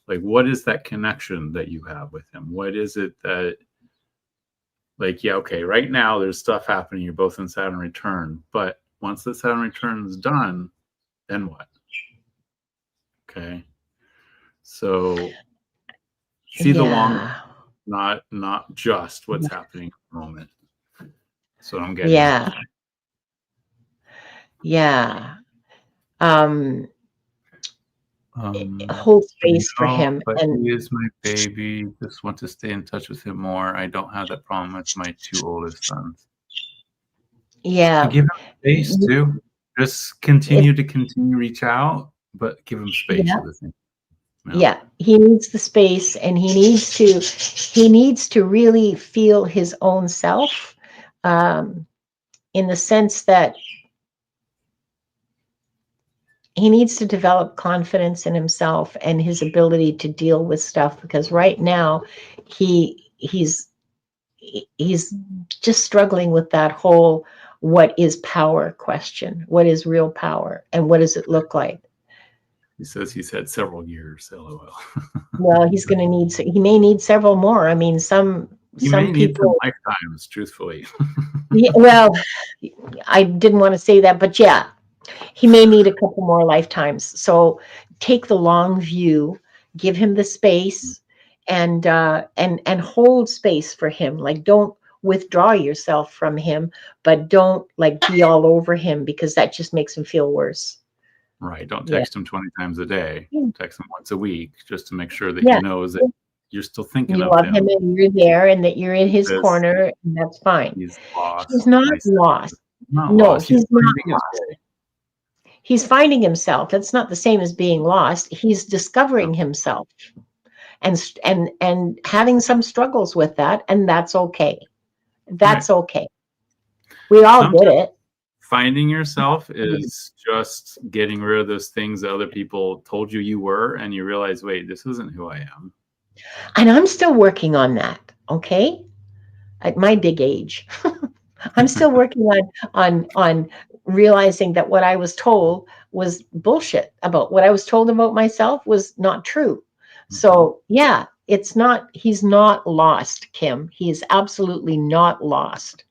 Like, what is that connection that you have with him? What is it that, like, yeah, okay, right now there's stuff happening. You're both in Saturn return, but once the Saturn return is done, then what? Okay. So see the long, not just what's happening at the moment. So I'm getting. Hold space for him. But he is my baby. Just want to stay in touch with him more. I don't have that problem with my 2 oldest sons. Yeah. So give him space too. Just continue to reach out, but give him space. Yeah, he needs the space, and he needs to really feel his own self, in the sense that he needs to develop confidence in himself and his ability to deal with stuff, because right now he's just struggling with that whole what is power question. What is real power, and what does it look like? He says he's had several years, LOL. Well, he may need several more. I mean, some people need some lifetimes, truthfully. Yeah, well, I didn't want to say that, but yeah, He may need a couple more lifetimes. So take the long view, give him the space, and hold space for him. Like, don't withdraw yourself from him, but don't like be all over him, because that just makes him feel worse. Right. Don't Yeah. text him 20 times a day. Yeah. Text him once a week just to make sure that Yeah. he knows that you're still thinking You of love him. him and you're there and that you're in his Because corner, and that's fine. he's lost. He's not I said, lost. not No, lost. he's not finding his lost. way. He's finding himself. It's not the same as being lost. He's discovering himself and having some struggles with that, and that's okay. That's okay. We all Sometimes get it. finding yourself is just getting rid of those things that other people told you you were, and you realize, wait, this isn't who I am. And I'm still working on that, okay? At my big age. I'm still working on realizing that what I was told was bullshit. About what I was told about myself was not true. So yeah, he's not lost, Kim. He is absolutely not lost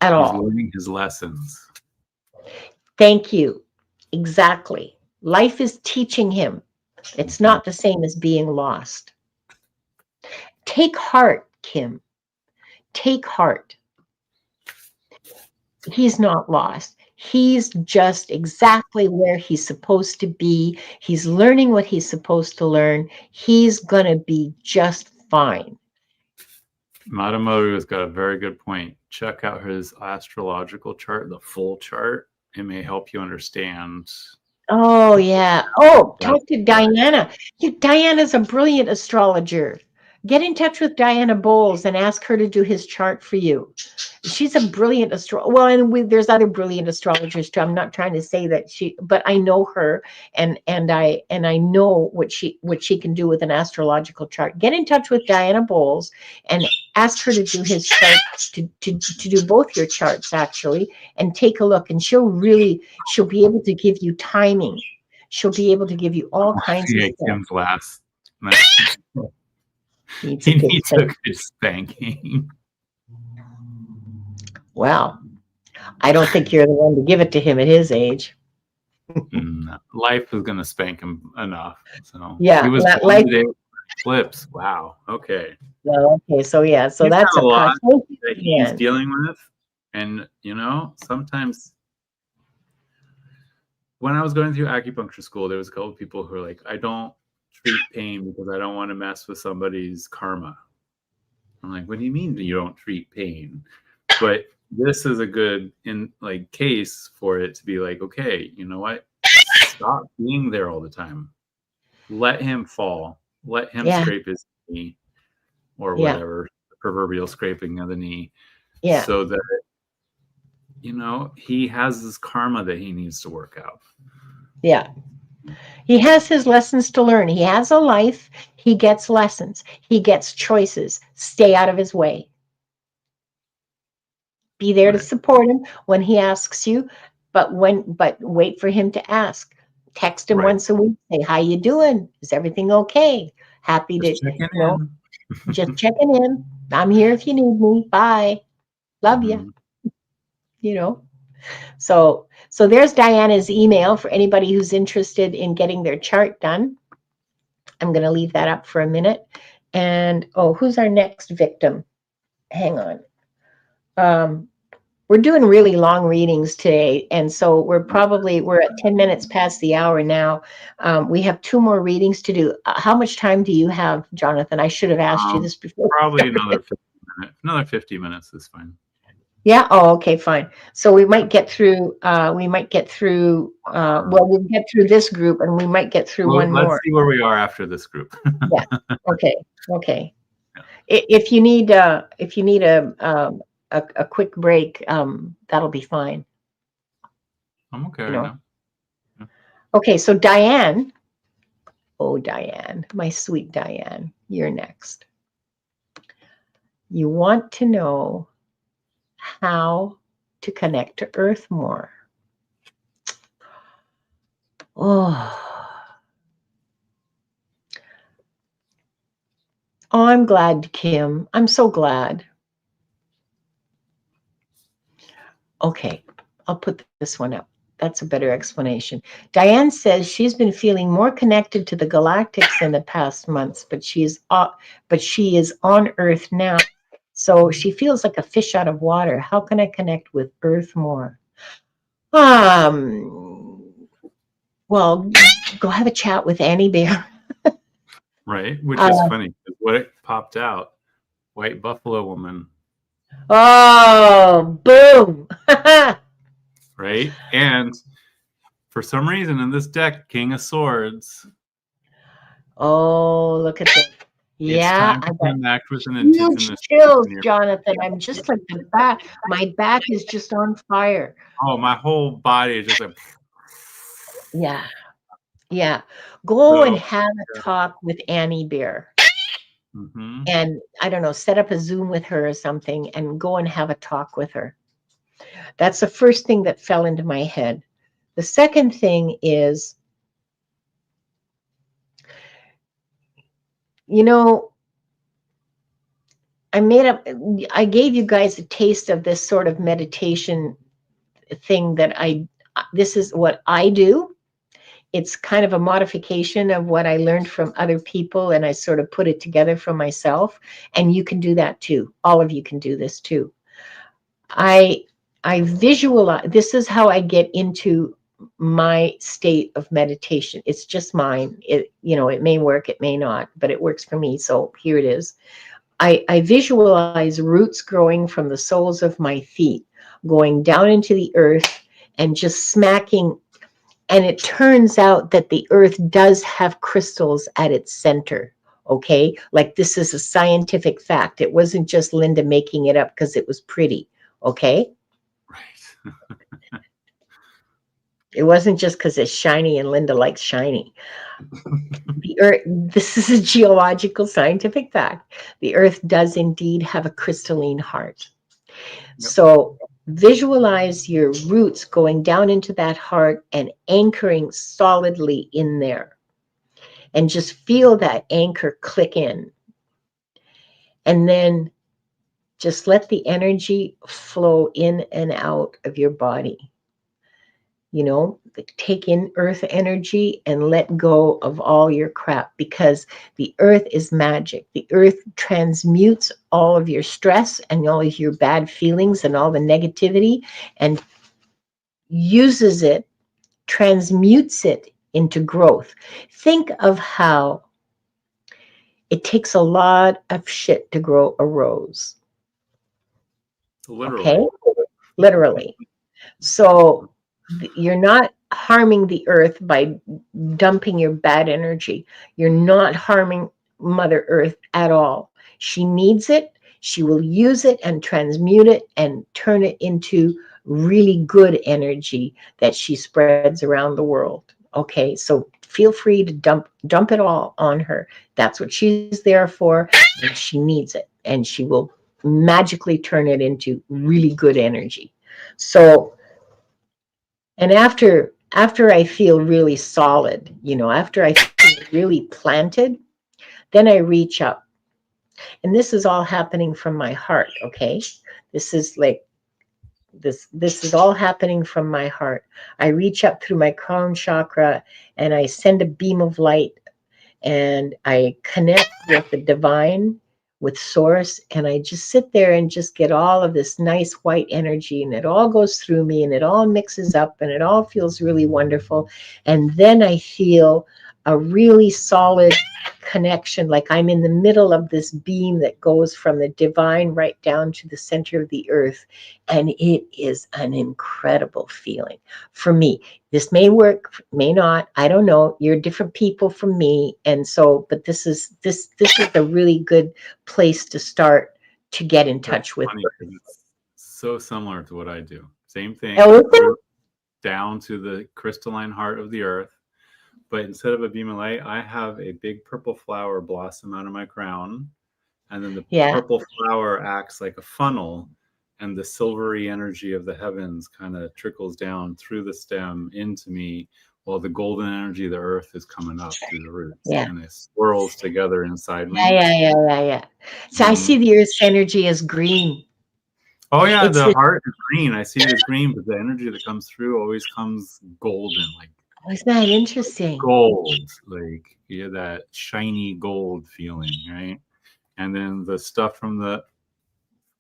at all. He's learning his lessons. Thank you. Exactly. Life is teaching him. It's not the same as being lost. Take heart, Kim. Take heart. He's not lost. He's just exactly where he's supposed to be. He's learning what he's supposed to learn. He's going to be just fine. Matamoto has got a very good point. Check out his astrological chart, the full chart. It may help you understand. Oh, yeah. Oh, talk to Diana. Diana's a brilliant astrologer. Get in touch with Diana Bowles and ask her to do his chart for you. She's a brilliant astrologer. Well, and there's other brilliant astrologers too. I'm not trying to say that but I know her, and I know what she can do with an astrological chart. Get in touch with Diana Bowles and ask her to do his chart, to do both your charts actually, and take a look. And she'll be able to give you timing. She'll be able to give you all kinds of stuff. Kim's last. He needs a good spanking. Well, I don't think you're the one to give it to him at his age. Life is going to spank him enough. So yeah, he was life flips. Wow. Okay. Well, okay. So yeah. So that's a lot that he's dealing with, and sometimes when I was going through acupuncture school, there was a couple of people who were like, "I don't treat pain because I don't want to mess with somebody's karma." I'm like, what do you mean you don't treat pain? But this is a good case for it to be like, okay, you know what? Stop being there all the time. Let him fall. Let him scrape his knee or whatever, the proverbial scraping of the knee. Yeah. So that he has this karma that he needs to work out. Yeah. He has his lessons to learn. He has a life. He gets lessons. He gets choices. Stay out of his way. Be there to support him when he asks you, but wait for him to ask. Text him once a week. Say, how you doing? Is everything okay? Happy just to, just checking in. I'm here if you need me. Bye. Love you. So there's Diana's email for anybody who's interested in getting their chart done. I'm going to leave that up for a minute. And, who's our next victim? Hang on. We're doing really long readings today. And so we're at 10 minutes past the hour now. We have 2 more readings to do. How much time do you have, Jonathan? I should have asked you this before. Probably another 50 minutes. Another 50 minutes is fine. Yeah. Oh, okay, fine. So we might get through, well, we'll get through this group and we might get through one more. Let's see where we are after this group. Yeah. Okay. Yeah. If you need a quick break, that'll be fine. I'm okay right now. Yeah. Okay. So Diane, my sweet Diane, you're next. You want to know how to connect to Earth more. I'm glad, Kim. I'm so glad. Okay, I'll put this one up. that's a better explanation. Diane says she's been feeling more connected to the galactics in the past months, but she is on Earth now. So she feels like a fish out of water. How can I connect with Earth more? Well, go have a chat with Annie Bear. Right, which is funny. What popped out? White buffalo woman. Oh, boom. Right, and for some reason in this deck, King of Swords. Oh, look at that. Yeah, it's time to connect with an huge indigenous chills, person. Jonathan. I'm just like the back. My back is just on fire. Oh, my whole body is just like. Yeah. Yeah. Go and have a talk with Annie Bear. Mm-hmm. And I don't know, set up a Zoom with her or something and go and have a talk with her. That's the first thing that fell into my head. The second thing is, you know, I gave you guys a taste of this sort of meditation thing that this is what I do. It's kind of a modification of what I learned from other people, and I sort of put it together for myself. And you can do that too. All of you can do this too. I visualize. This is how I get into my state of meditation. It's just mine. It may work, it may not, but it works for me. So here it is. I visualize roots growing from the soles of my feet, going down into the earth and just smacking. And it turns out that the earth does have crystals at its center. Okay. Like this is a scientific fact. It wasn't just Linda making it up because it was pretty. Okay. Right. It wasn't just because it's shiny and Linda likes shiny. The earth, this is a geological scientific fact. The earth does indeed have a crystalline heart. Yep. So visualize your roots going down into that heart and anchoring solidly in there. And just feel that anchor click in. And then just let the energy flow in and out of your body. Take in earth energy and let go of all your crap, because the earth is magic. The earth transmutes all of your stress and all of your bad feelings and all the negativity and uses it, transmutes it into growth. Think of how it takes a lot of shit to grow a rose. Literally. Okay? Literally. So you're not harming the earth by dumping your bad energy. You're not harming Mother Earth at all. She needs it. She will use it and transmute it and turn it into really good energy that she spreads around the world. Okay, so feel free to dump it all on her. That's what she's there for, and she needs it, and she will magically turn it into really good energy. So, and after I feel really solid, after I feel really planted, then I reach up. And this is all happening from my heart, okay? This is like, this is all happening from my heart. I reach up through my crown chakra and I send a beam of light and I connect with the divine, with source, and I just sit there and just get all of this nice white energy, and it all goes through me and it all mixes up and it all feels really wonderful. And then I feel a really solid connection, like I'm in the middle of this beam that goes from the divine right down to the center of the earth, and it is an incredible feeling for me. This may work, may not, I don't know. You're different people from me, and so, but this is a really good place to start to get in touch with. It's so similar to what I do. Same thing. Down to the crystalline heart of the earth. But instead of a beam of light, I have a big purple flower blossom out of my crown. And then the purple flower acts like a funnel, and the silvery energy of the heavens kind of trickles down through the stem into me, while the golden energy of the earth is coming up through the roots. Yeah. And it swirls together inside me. Yeah. So I see the earth's energy as green. Oh yeah, It's the the, heart is green. I see it as green, but the energy that comes through always comes golden, like isn't that interesting? gold. Like you have that shiny gold feeling, right? And then the stuff from the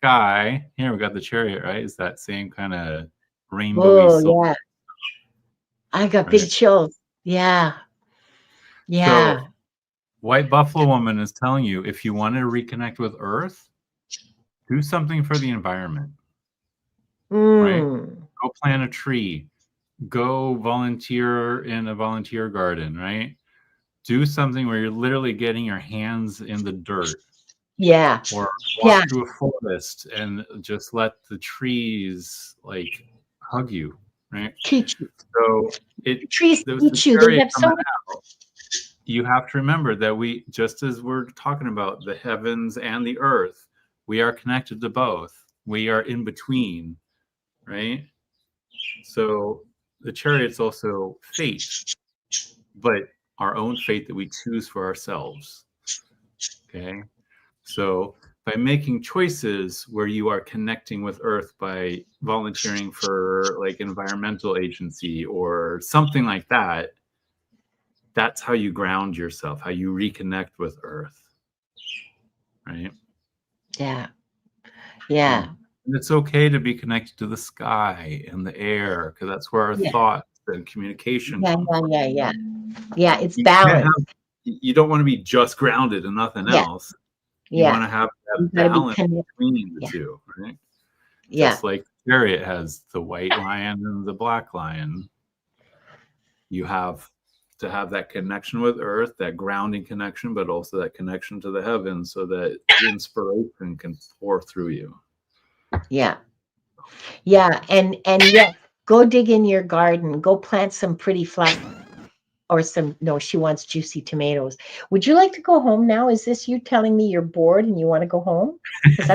sky, here we got the chariot, right? Is that same kind of rainbowy Oh silver, yeah, I got big right? chills. Yeah, So yeah. White Buffalo Woman is telling you, if you want to reconnect with Earth, do something for the environment, right? Mm. Go plant a tree. Go volunteer in a volunteer garden, right? Do something where you're literally getting your hands in the dirt, Yeah, or yeah. walk through a forest and just let the trees like hug you, right? Teach you. So The trees there was the teach you. They chariot have so coming much. out. You have to remember that we, just as we're talking about the heavens and the earth, we are connected to both. We are in between, right? So the chariot's also fate, but our own fate that we choose for ourselves. Okay. So by making choices where you are connecting with Earth by volunteering for like environmental agency or something like that, that's how you ground yourself, how you reconnect with Earth. Right. Yeah, yeah, And it's okay to be connected to the sky and the air, because that's where our yeah, thoughts and communication yeah, come yeah, from. yeah, yeah. Yeah, it's You can't balance. have, you don't want to be just grounded and nothing Yeah, else. You yeah. want to have You that got to be balance connected. between the Yeah, two, right? yeah, Just like Chariot has the white lion and the black lion, you have to have that connection with Earth, that grounding connection, but also that connection to the heavens, so that inspiration can pour through you. yeah, yeah. And yeah, go dig in your garden. Go plant some pretty flowers. Or some, no, she wants juicy tomatoes. Would you like to go home now? Is this you telling me you're bored and you want to go home? Because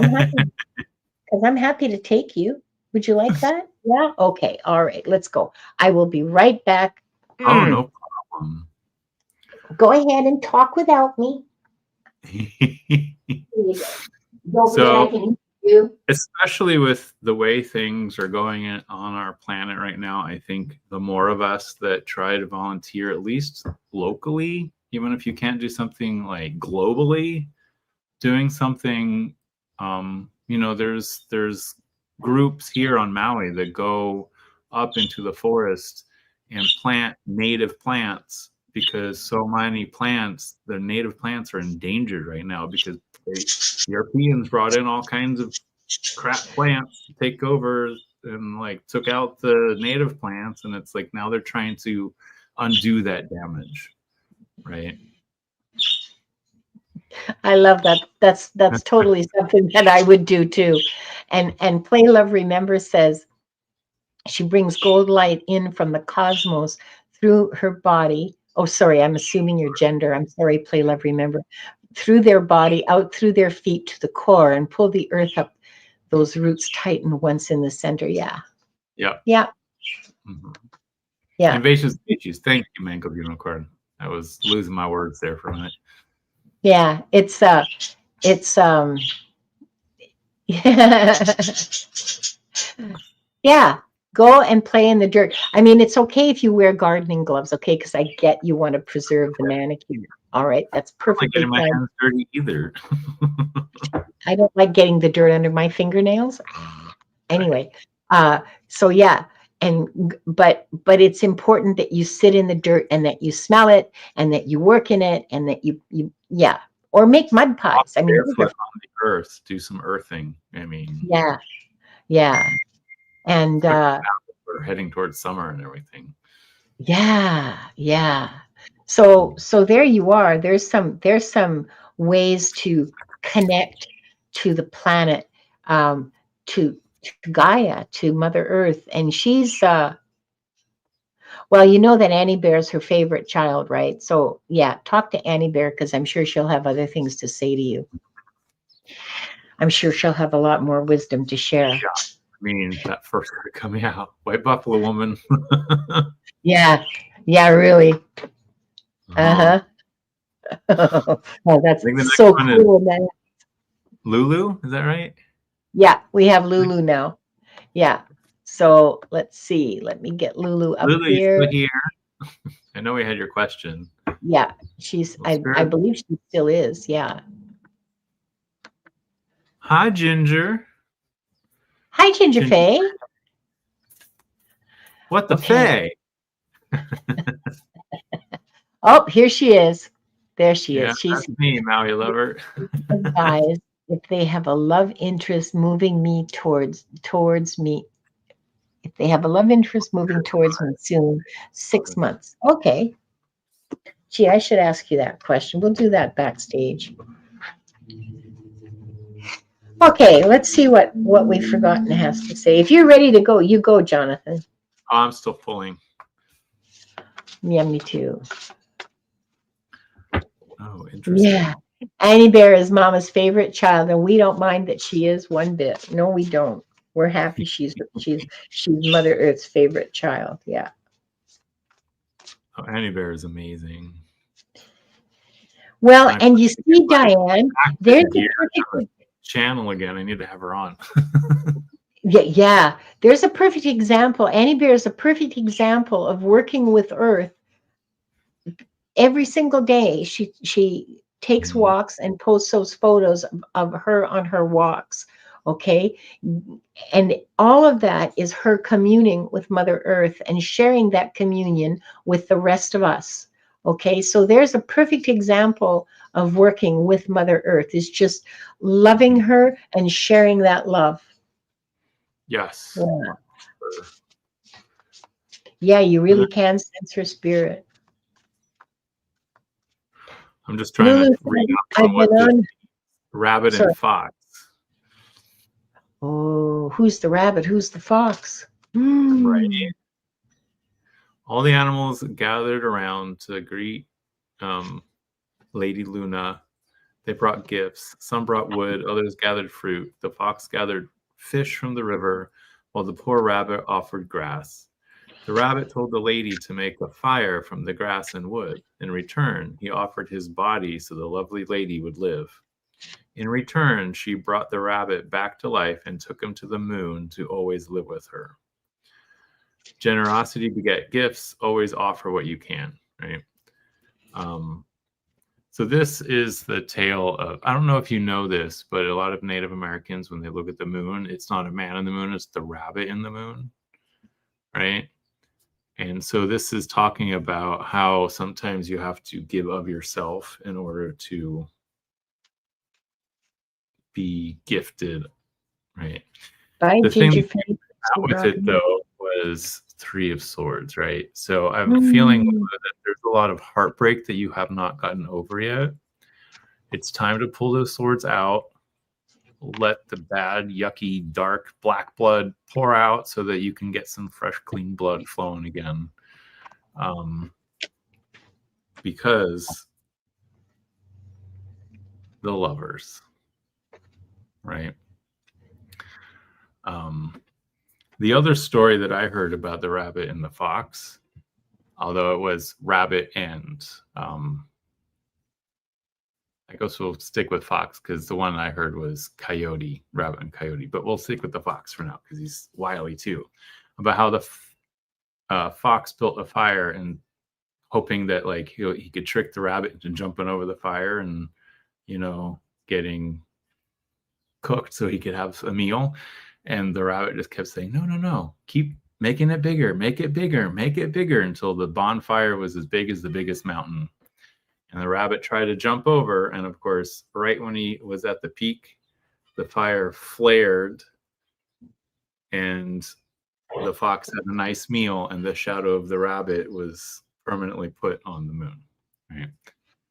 I'm happy to take you. Would you like that? Yeah. Okay. All right. Let's go. I will be right back. Oh, no problem. Go ahead and talk without me. Nobody I So, can do. especially with the way things are going on our planet right now, I think the more of us that try to volunteer, at least locally, even if you can't do something like globally, doing something, there's groups here on Maui that go up into the forest and plant native plants, because so many plants, the native plants, are endangered right now because Europeans brought in all kinds of crap plants to take over and like took out the native plants, and it's like now they're trying to undo that damage, right? I love that. That's totally something that I would do too. And Play Love Remember says she brings gold light in from the cosmos through her body. Oh, sorry, I'm assuming your gender. I'm sorry, Play Love Remember. Through their body, out through their feet to the core, and pull the earth up. Those roots tighten once in the center. Yeah. Yeah. Yeah. Mm-hmm. Yeah. Invasive species. Thank you, Mango Unicorn. I was losing my words there for a minute. Yeah. It's yeah. Go and play in the dirt. I mean, it's okay if you wear gardening gloves, okay? Because I get you want to preserve the manicure. All right, that's I don't like perfectly getting my fine. hands dirty either. I don't like getting the dirt under my fingernails. Anyway, so yeah, but it's important that you sit in the dirt and that you smell it and that you work in it and that you yeah, or make mud Walk pies. I mean, those barefoot are, on the earth, do some earthing. I mean, yeah, yeah, and we're heading towards summer and everything. yeah, yeah. So there you are. There's some ways to connect to the planet, to Gaia, to Mother Earth, and she's well, you know that Annie Bear is her favorite child, right? So yeah, talk to Annie Bear because I'm sure she'll have other things to say to you. I'm sure she'll have a lot more wisdom to share. Yeah. I mean, that first card coming out, White Buffalo Woman. Yeah, yeah, really. Uh-huh. Oh, I that's think the next so one is cool, man. Lulu. Is that right? Yeah, we have Lulu now. Yeah. So let's see. Let me get Lulu up Lulu, you here. still here? I know we had your question. Yeah, she's, Well, I Spirit. believe she still is. Yeah. Hi, Ginger. Hi, Ginger Ginger. Faye. What the Okay. Fae? Oh, here she is. There she Yeah, is. She's that's me, Maui lover. guys. If they have a love interest moving me towards me, if they have a love interest moving towards me soon, 6 months. Okay. Gee, I should ask you that question. We'll do that backstage. Okay, let's see what we've forgotten has to say. If you're ready to go, you go, Jonathan. Oh, I'm still pulling. Yeah, me too. Oh, interesting. Yeah. Annie Bear is Mama's favorite child, and we don't mind that she is one bit. No, we don't. We're happy she's Mother Earth's favorite child. Yeah. Oh, Annie Bear is amazing. Well, I and you see, Diane, there's a perfect channel again. I need to have her on. yeah. There's a perfect example. Annie Bear is a perfect example of working with Earth every single day. She takes walks and posts those photos of her on her walks. Okay. And all of that is her communing with Mother Earth and sharing that communion with the rest of us. Okay. So there's a perfect example of working with Mother Earth, is just loving her and sharing that love. Yes. Yeah. Yeah, you really can sense her spirit. I'm just trying to read up on what this rabbit and fox. Oh, who's the rabbit? Who's the fox? Right. All the animals gathered around to greet Lady Luna. They brought gifts. Some brought wood, others gathered fruit. The fox gathered fish from the river, while the poor rabbit offered grass. The rabbit told the lady to make a fire from the grass and wood. In return, he offered his body so the lovely lady would live. In return, she brought the rabbit back to life and took him to the moon to always live with her. Generosity beget gifts. Always offer what you can, right? So this is the tale of, I don't know if you know this, but a lot of Native Americans, when they look at the moon, it's not a man in the moon, it's the rabbit in the moon, right? And so this is talking about how sometimes you have to give of yourself in order to be gifted, right? The thing with it, though, was Three of Swords, right? So I'm feeling that there's a lot of heartbreak that you have not gotten over yet. It's time to pull those swords out, let the bad, yucky, dark, black blood pour out so that you can get some fresh, clean blood flowing again. Because the lovers, right? The other story that I heard about the rabbit and the fox, although it was rabbit and I guess we'll stick with fox because the one I heard was coyote, rabbit and coyote, but we'll stick with the fox for now because he's wily too. About how the fox built a fire and hoping that like he could trick the rabbit into jumping over the fire and, you know, getting cooked so he could have a meal. And the rabbit just kept saying, no, keep making it bigger, make it bigger, make it bigger, until the bonfire was as big as the biggest mountain. And the rabbit tried to jump over. And of course, right when he was at the peak, the fire flared and the fox had a nice meal, and the shadow of the rabbit was permanently put on the moon. Right.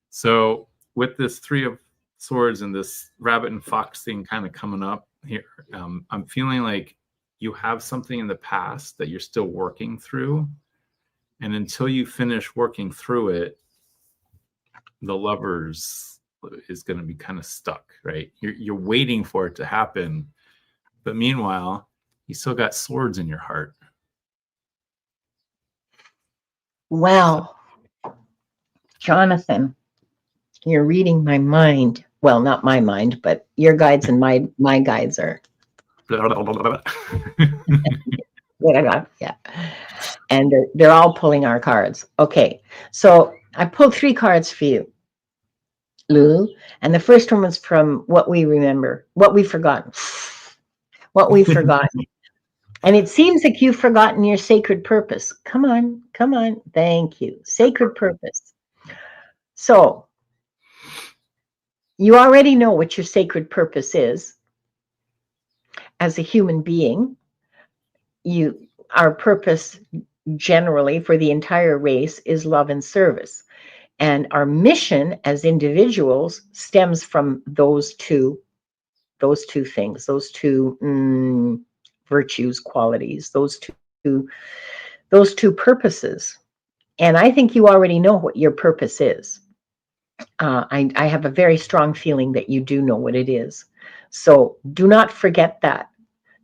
So with this Three of Swords and this rabbit and fox thing kind of coming up here, I'm feeling like you have something in the past that you're still working through. And until you finish working through it, the lovers is going to be kind of stuck, right? You're waiting for it to happen. But meanwhile, you still got swords in your heart. Well, Jonathan, you're reading my mind. Well, not my mind, but your guides and my guides are Yeah. And they're all pulling our cards. Okay. So I pulled 3 cards for you, Lulu. And the first one was from what we remember, what we've forgotten. What we've forgotten. And it seems like you've forgotten your sacred purpose. Come on, come on. Thank you. Sacred purpose. So you already know what your sacred purpose is. As a human being, our purpose generally for the entire race is love and service. And our mission as individuals stems from those two things, those two virtues, qualities, those two purposes. And I think you already know what your purpose is. I have a very strong feeling that you do know what it is. So do not forget that.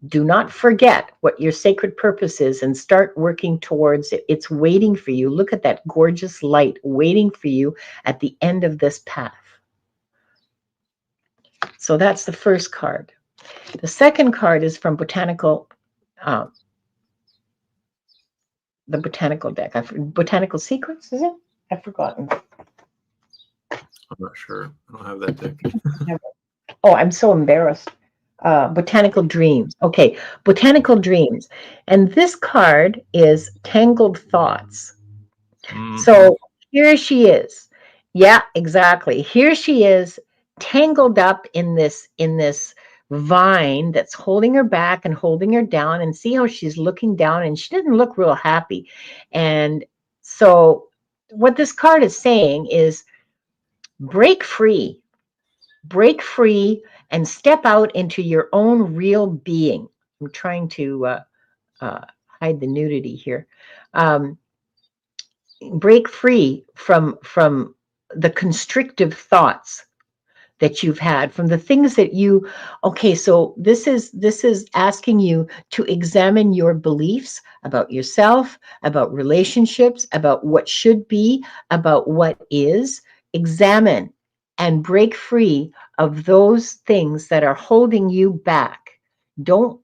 Do not forget what your sacred purpose is and start working towards it. It's waiting for you. Look at that gorgeous light waiting for you at the end of this path. So that's the first card. The second card is from the botanical deck. Botanical Secrets, is it? I've forgotten. I'm not sure. I don't have that deck. Oh, I'm so embarrassed. Botanical Dreams. Okay, Botanical Dreams. And this card is Tangled Thoughts. Mm-hmm. So here she is. Yeah, exactly. Here she is, tangled up in this vine that's holding her back and holding her down, and see how she's looking down, and she doesn't look real happy. And so what this card is saying is break free and step out into your own real being. I'm trying to hide the nudity here. Break free from the constrictive thoughts that you've had, from the things that you, okay, so this is asking you to examine your beliefs about yourself, about relationships, about what should be, about what is. Examine and break free of those things that are holding you back. Don't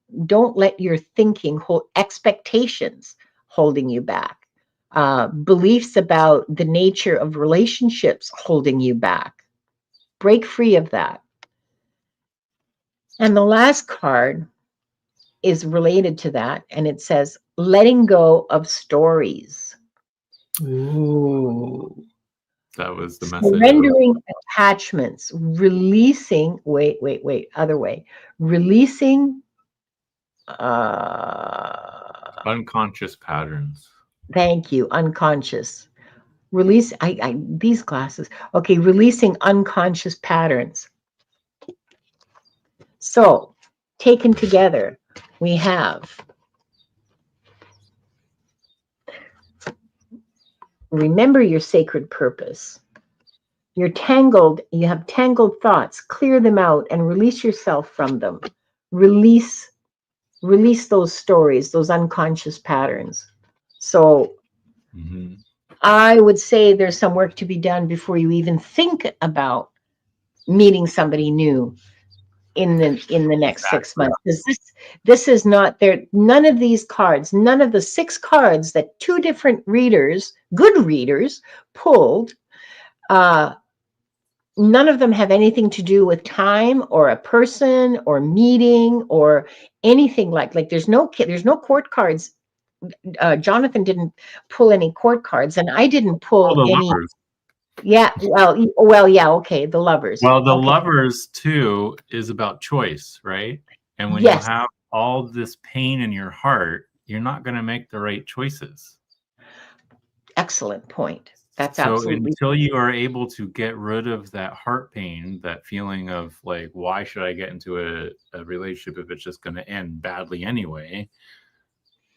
let your thinking hold expectations holding you back. Beliefs about the nature of relationships holding you back. Break free of that. And the last card is related to that, and it says letting go of stories. Ooh. That was the message. Surrendering attachments, releasing, other way. Releasing unconscious patterns. Thank you, unconscious. Release, these glasses. Okay, releasing unconscious patterns. So, taken together, we have remember your sacred purpose. You have tangled thoughts, clear them out and release yourself from them. Release those stories, those unconscious patterns. So I would say there's some work to be done before you even think about meeting somebody new in the next 6 months, because this is not there. None of these cards, none of the 6 cards that 2 different readers, good readers, pulled, none of them have anything to do with time or a person or meeting or anything like there's no court cards. Jonathan didn't pull any court cards, and I didn't pull any. Lovers. Yeah, well, yeah, okay, the lovers. Well, the lovers too is about choice, right? And when you have all this pain in your heart, you're not going to make the right choices. Excellent point. That's so absolutely. Until you are able to get rid of that heart pain, that feeling of like, why should I get into a relationship if it's just going to end badly anyway?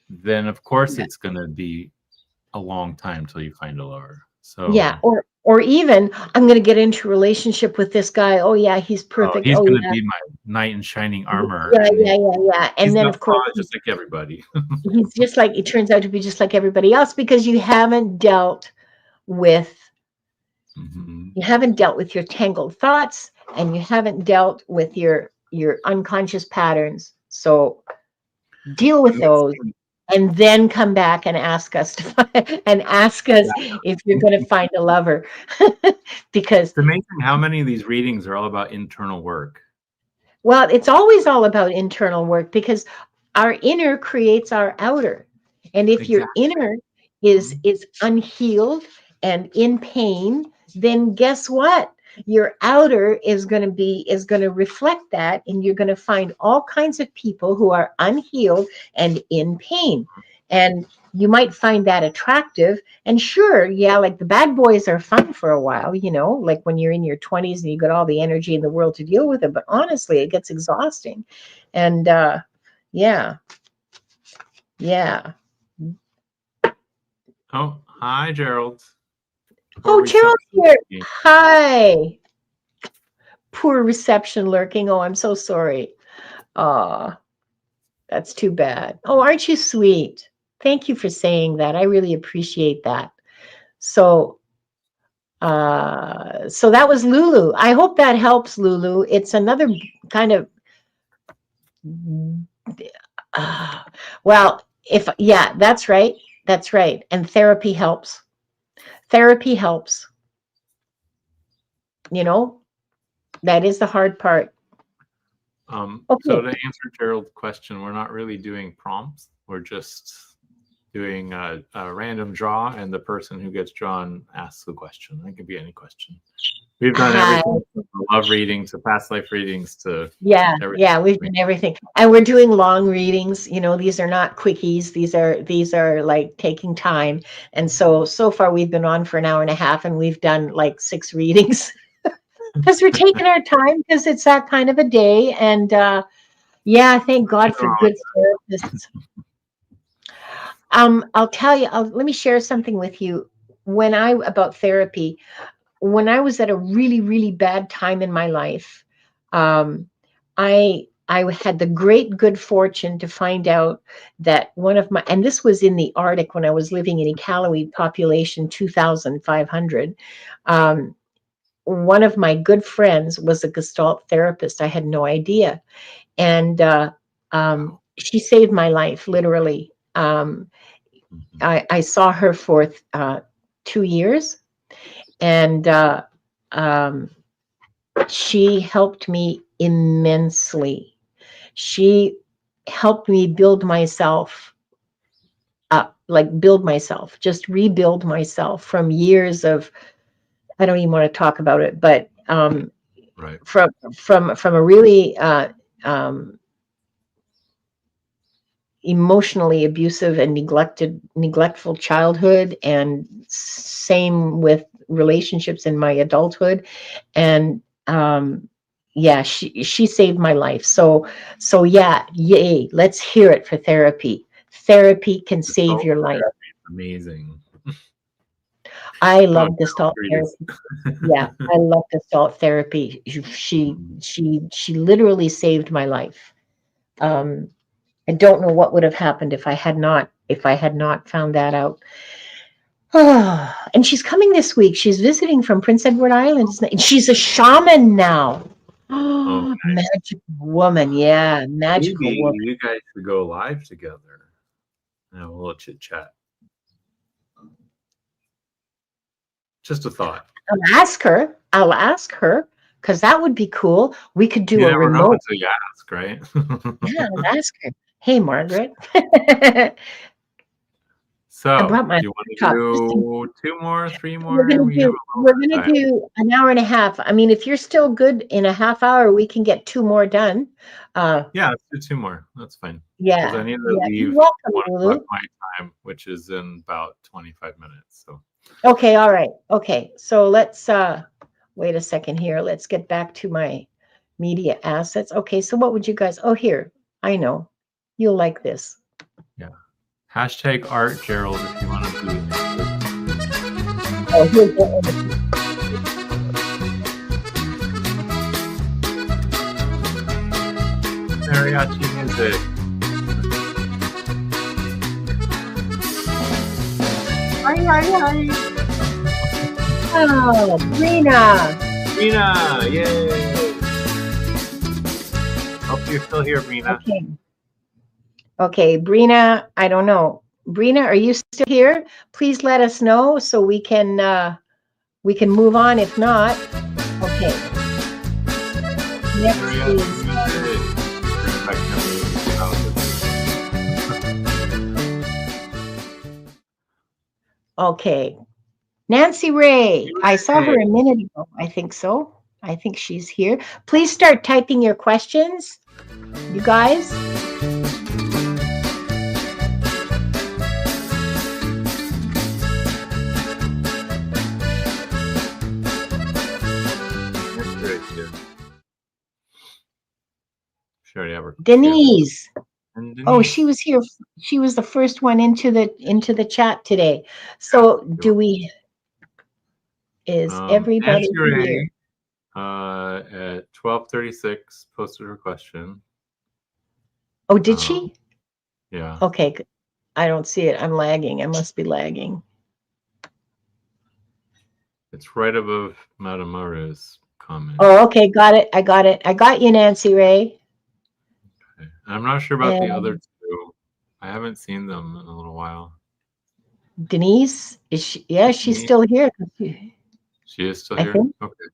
Then of course it's going to be a long time till you find a lover. So yeah, or even I'm going to get into a relationship with this guy. Oh yeah, he's perfect. He's going to be my knight in shining armor. Yeah. And then of course, just like everybody. He's just like, it turns out to be just like everybody else, because you haven't dealt with your tangled thoughts, and you haven't dealt with your unconscious patterns So deal with those, and then come back and ask us if you're going to find a lover. Because it's amazing how many of these readings are all about internal work. Well, it's always all about internal work, because our inner creates our outer. And if your inner is unhealed and in pain, then guess what? Your outer is going to reflect that, and you're going to find all kinds of people who are unhealed and in pain. And you might find that attractive. And sure, yeah, like the bad boys are fun for a while, like when you're in your 20s and you got all the energy in the world to deal with it. But honestly, it gets exhausting. And yeah. Oh, hi, Gerald. Oh, Gerald's here. Hi. Poor reception lurking. Oh, I'm so sorry. That's too bad. Oh, aren't you sweet? Thank you for saying that. I really appreciate that. So that was Lulu. I hope that helps, Lulu. It's another kind of, that's right. That's right. And therapy helps. Therapy helps. That is the hard part. Okay. So to answer Gerald's question, we're not really doing prompts. We're just doing a random draw, and the person who gets drawn asks a question. It could be any question. We've done everything from love readings to past life readings to everything. We've done everything, and we're doing long readings. These are not quickies. These are like taking time. And so far we've been on for an hour and a half, and we've done like 6 readings. Because we're taking our time, because it's that kind of a day. And thank God for good therapists. I'll tell you, let me share something with you. About therapy, when I was at a really, really bad time in my life, I had the great good fortune to find out that and this was in the Arctic when I was living in Iqaluit, population 2,500. One of my good friends was a Gestalt therapist. I had no idea. And she saved my life, literally. I saw her for 2 years, and she helped me immensely. She helped me build myself up, just rebuild myself from years of, I don't even want to talk about it, but from a really emotionally abusive and neglectful childhood, and same with relationships in my adulthood. And she saved my life. So yay, let's hear it for therapy. Therapy can save your life. Amazing. I love Gestalt therapy. Yeah, I love Gestalt therapy. She literally saved my life. I don't know what would have happened if I had not found that out. Oh, and she's coming this week. She's visiting from Prince Edward Island. She's a shaman now. Oh, magical woman. Yeah, magical woman. You guys should go live together. Have a little chit chat. Just a thought. I'll ask her, because that would be cool. We could do a remote. Know until you ask, right? Yeah, I'll ask her. Hey, Margaret. So, do you want to do 2 more, 3 more? We're going to do an hour and a half. I mean, if you're still good in a half hour, we can get 2 more done. Let's do 2 more. That's fine. Yeah. Because I need to leave 1 o'clock my time, which is in about 25 minutes. So. Okay. All right. Okay. So let's wait a second here. Let's get back to my media assets. Okay. So what would you guys? Oh, here. I know. You'll like this. Yeah. Hashtag Art Gerald if you want to do it. Oh, here's mariachi music. Hi. Oh, Rena, yay. Hope you're still here, Brina. Okay. Okay, Brina, I don't know. Brina, are you still here? Please let us know so we can move on. If not, okay. Next is okay. Nancy Ray. I saw her a minute ago. I think so. I think she's here. Please start typing your questions, you guys. Denise. Oh, she was here. She was the first one into the chat today. So do we? Is everybody here? At 12:36 posted her question. Oh, did she? Yeah. Okay. I don't see it. I'm lagging. I must be lagging. It's right above Madame Maru's comment. Oh, okay. Got it. I got it. I got you, Nancy Ray. Okay. I'm not sure about the other two. I haven't seen them in a little while. Denise? Is she? Yeah, she's still here. She is still here? Okay.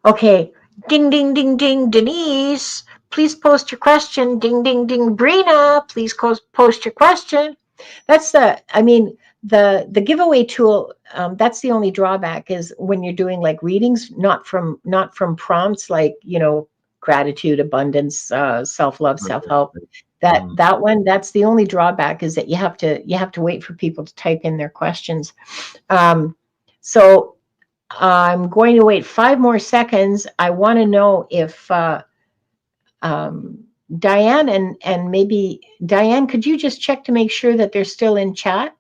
Okay. Ding, ding, ding, ding. Denise, please post your question. Ding, ding, ding. Brina, please post your question. That's the giveaway tool. That's the only drawback is when you're doing like readings, not from prompts like, gratitude, abundance, self-love, self-help. That one, that's the only drawback is that you have to wait for people to type in their questions. So I'm going to wait 5 more seconds. I want to know if Diane and maybe Diane, could you just check to make sure that they're still in chat?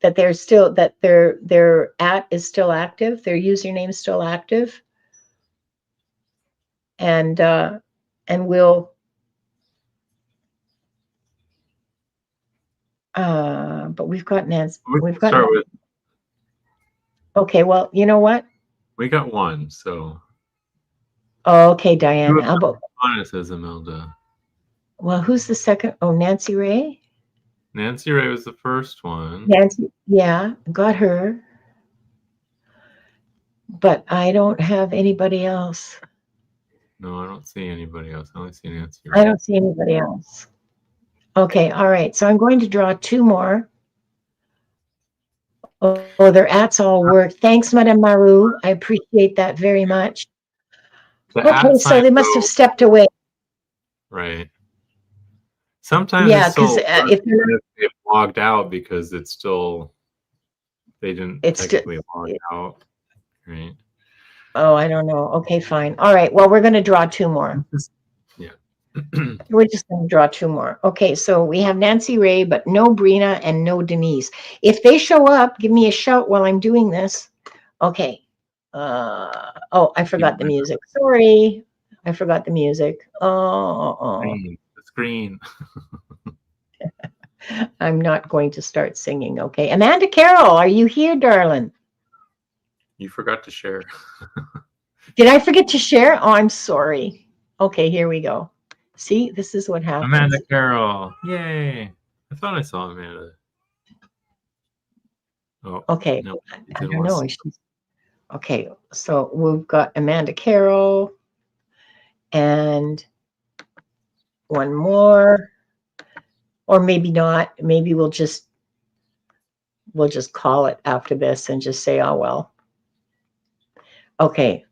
That their @ is still active, their username is still active, and we'll but we've got Nancy. We've got. Okay, well, you know what? We got one, so. Oh, okay, Diane. How about says Imelda. Well, who's the second? Oh, Nancy Ray. Nancy Ray was the first one. Nancy, yeah, got her. But I don't have anybody else. No, I don't see anybody else. I only see Nancy Ray. I don't see anybody else. Okay, all right. So I'm going to draw 2 more. Oh, their ats all work. Thanks, Madame Maru. I appreciate that very much. Okay, so they must have stepped away. Right. Sometimes because if they've logged out because it's still they didn't technically log out. Right. Oh, I don't know. Okay, fine. All right. Well, we're going to draw 2 more. Yeah. We're just going to draw 2 more. Okay, so we have Nancy Ray, but no Brina and no Denise. If they show up, give me a shout while I'm doing this. Okay. Oh, I forgot the music. Sorry. I forgot the music. The screen. I'm not going to start singing. Okay. Amanda Carroll, are you here, darling? You forgot to share. Did I forget to share? Oh, I'm sorry. Okay, here we go. See, this is what happens. Amanda Carroll. Yay. I thought I saw Amanda. Oh, okay. No, I don't know. Okay, so we've got Amanda Carroll and one more, or maybe not. Maybe we'll just call it after this and just say, oh, well. Okay.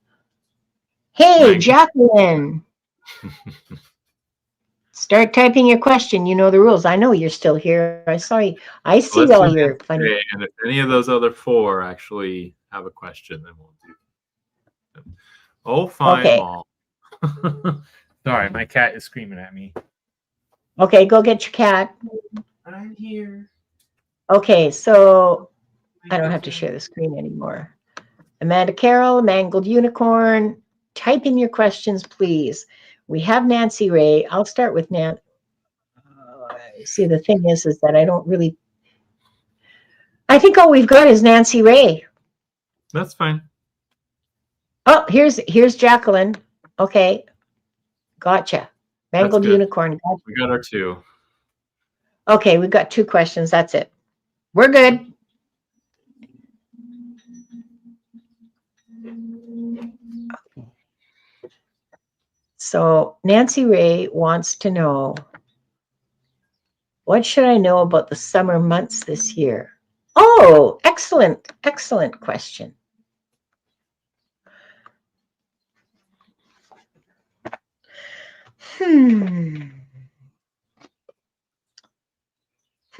Hey, nice. Jacqueline. Start typing your question. You know the rules. I know you're still here. I saw you. I see all your funny. And if any of those other 4 actually have a question, then we'll do them. Oh, fine. Okay. Sorry, my cat is screaming at me. Okay, go get your cat. I'm here. Okay, so I don't have to share the screen anymore. Amanda Carroll, Mangled Unicorn, type in your questions, please. We have Nancy Ray. I'll start with Nancy. See, the thing is that I don't really. I think all we've got is Nancy Ray. That's fine. Oh, here's Jacqueline. Okay. Gotcha. That's Mangled good. unicorn. Gotcha. We got our 2. Okay, we've got 2 questions. That's it. We're good. So Nancy Ray wants to know, what should I know about the summer months this year? Oh, excellent, excellent question.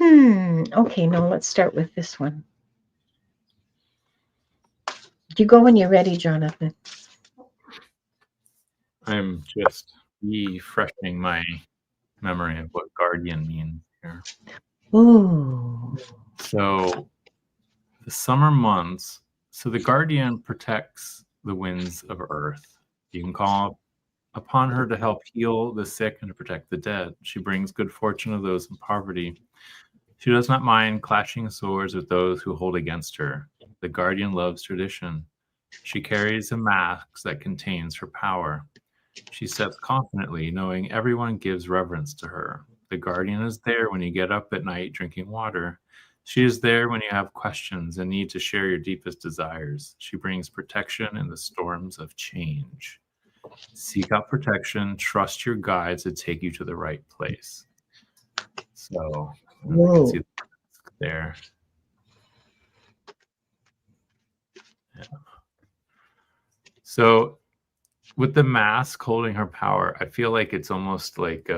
Okay, no, let's start with this one. You go when you're ready, Jonathan. I'm just refreshing my memory of what guardian means here. Ooh. So the summer months, so the guardian protects the winds of earth. You can call upon her to help heal the sick and to protect the dead. She brings good fortune to those in poverty. She does not mind clashing swords with those who hold against her. The guardian loves tradition. She carries a mask that contains her power. She steps confidently, knowing everyone gives reverence to her. The guardian is there when you get up at night drinking water. She is there when you have questions and need to share your deepest desires. She brings protection in the storms of change. Seek out protection, trust your guides to take you to the right place. So, I can see there. Yeah. So, with the mask holding her power, I feel like it's almost like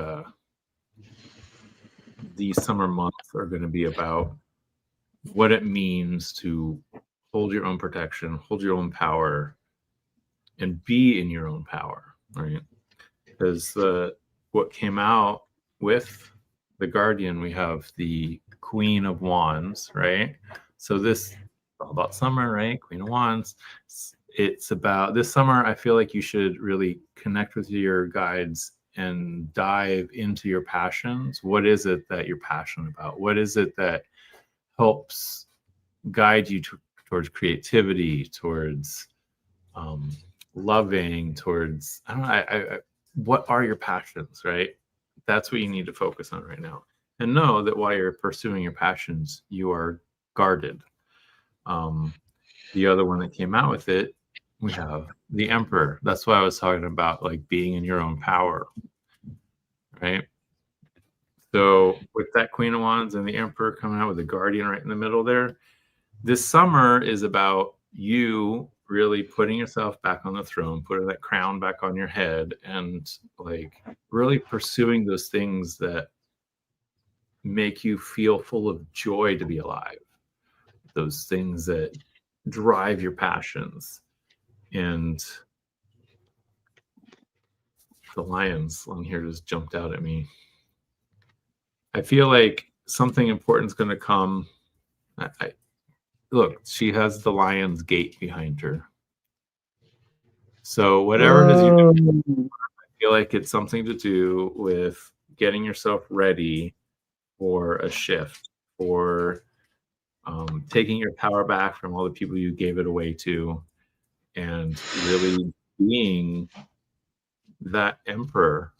these summer months are going to be about what it means to hold your own protection, hold your own power, and be in your own power, right? Because what came out with the Guardian, we have the Queen of Wands, right? So this all about summer, right? Queen of Wands. It's about this summer. I feel like you should really connect with your guides and dive into your passions. What is it that you're passionate about? What is it that helps guide you towards creativity, towards loving, towards I don't know. What are your passions, right? That's what you need to focus on right now, and know that while you're pursuing your passions, you are guarded. The other one that came out with it, we have the Emperor. That's why I was talking about like being in your own power, right? So with that Queen of Wands and the Emperor coming out with the Guardian right in the middle there, this summer is about you really putting yourself back on the throne, putting that crown back on your head, and like really pursuing those things that make you feel full of joy to be alive, those things that drive your passions. And the lions on here just jumped out at me. I feel like something important is going to come. Look, she has the lion's gate behind her. So whatever it is you do, I feel like it's something to do with getting yourself ready for a shift, or taking your power back from all the people you gave it away to, and really being that emperor.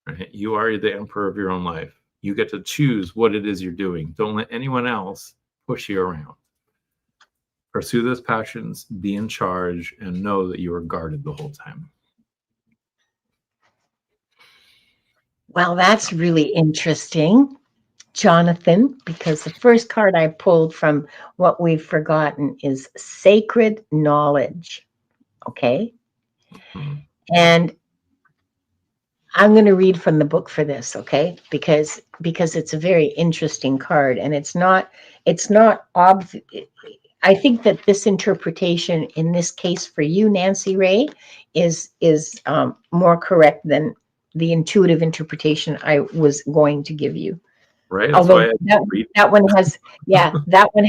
Right? You are the emperor of your own life. You get to choose what it is you're doing. Don't let anyone else push you around. Pursue those passions, be in charge, and know that you are guarded the whole time. Well, that's really interesting, Jonathan, because the first card I pulled from What We've Forgotten is Sacred Knowledge. Okay. And I'm going to read from the book for this, okay? Because it's a very interesting card, and it's not obvious. I think that this interpretation in this case for you, Nancy Ray, is more correct than the intuitive interpretation I was going to give you. Right. Although that one has, yeah, that one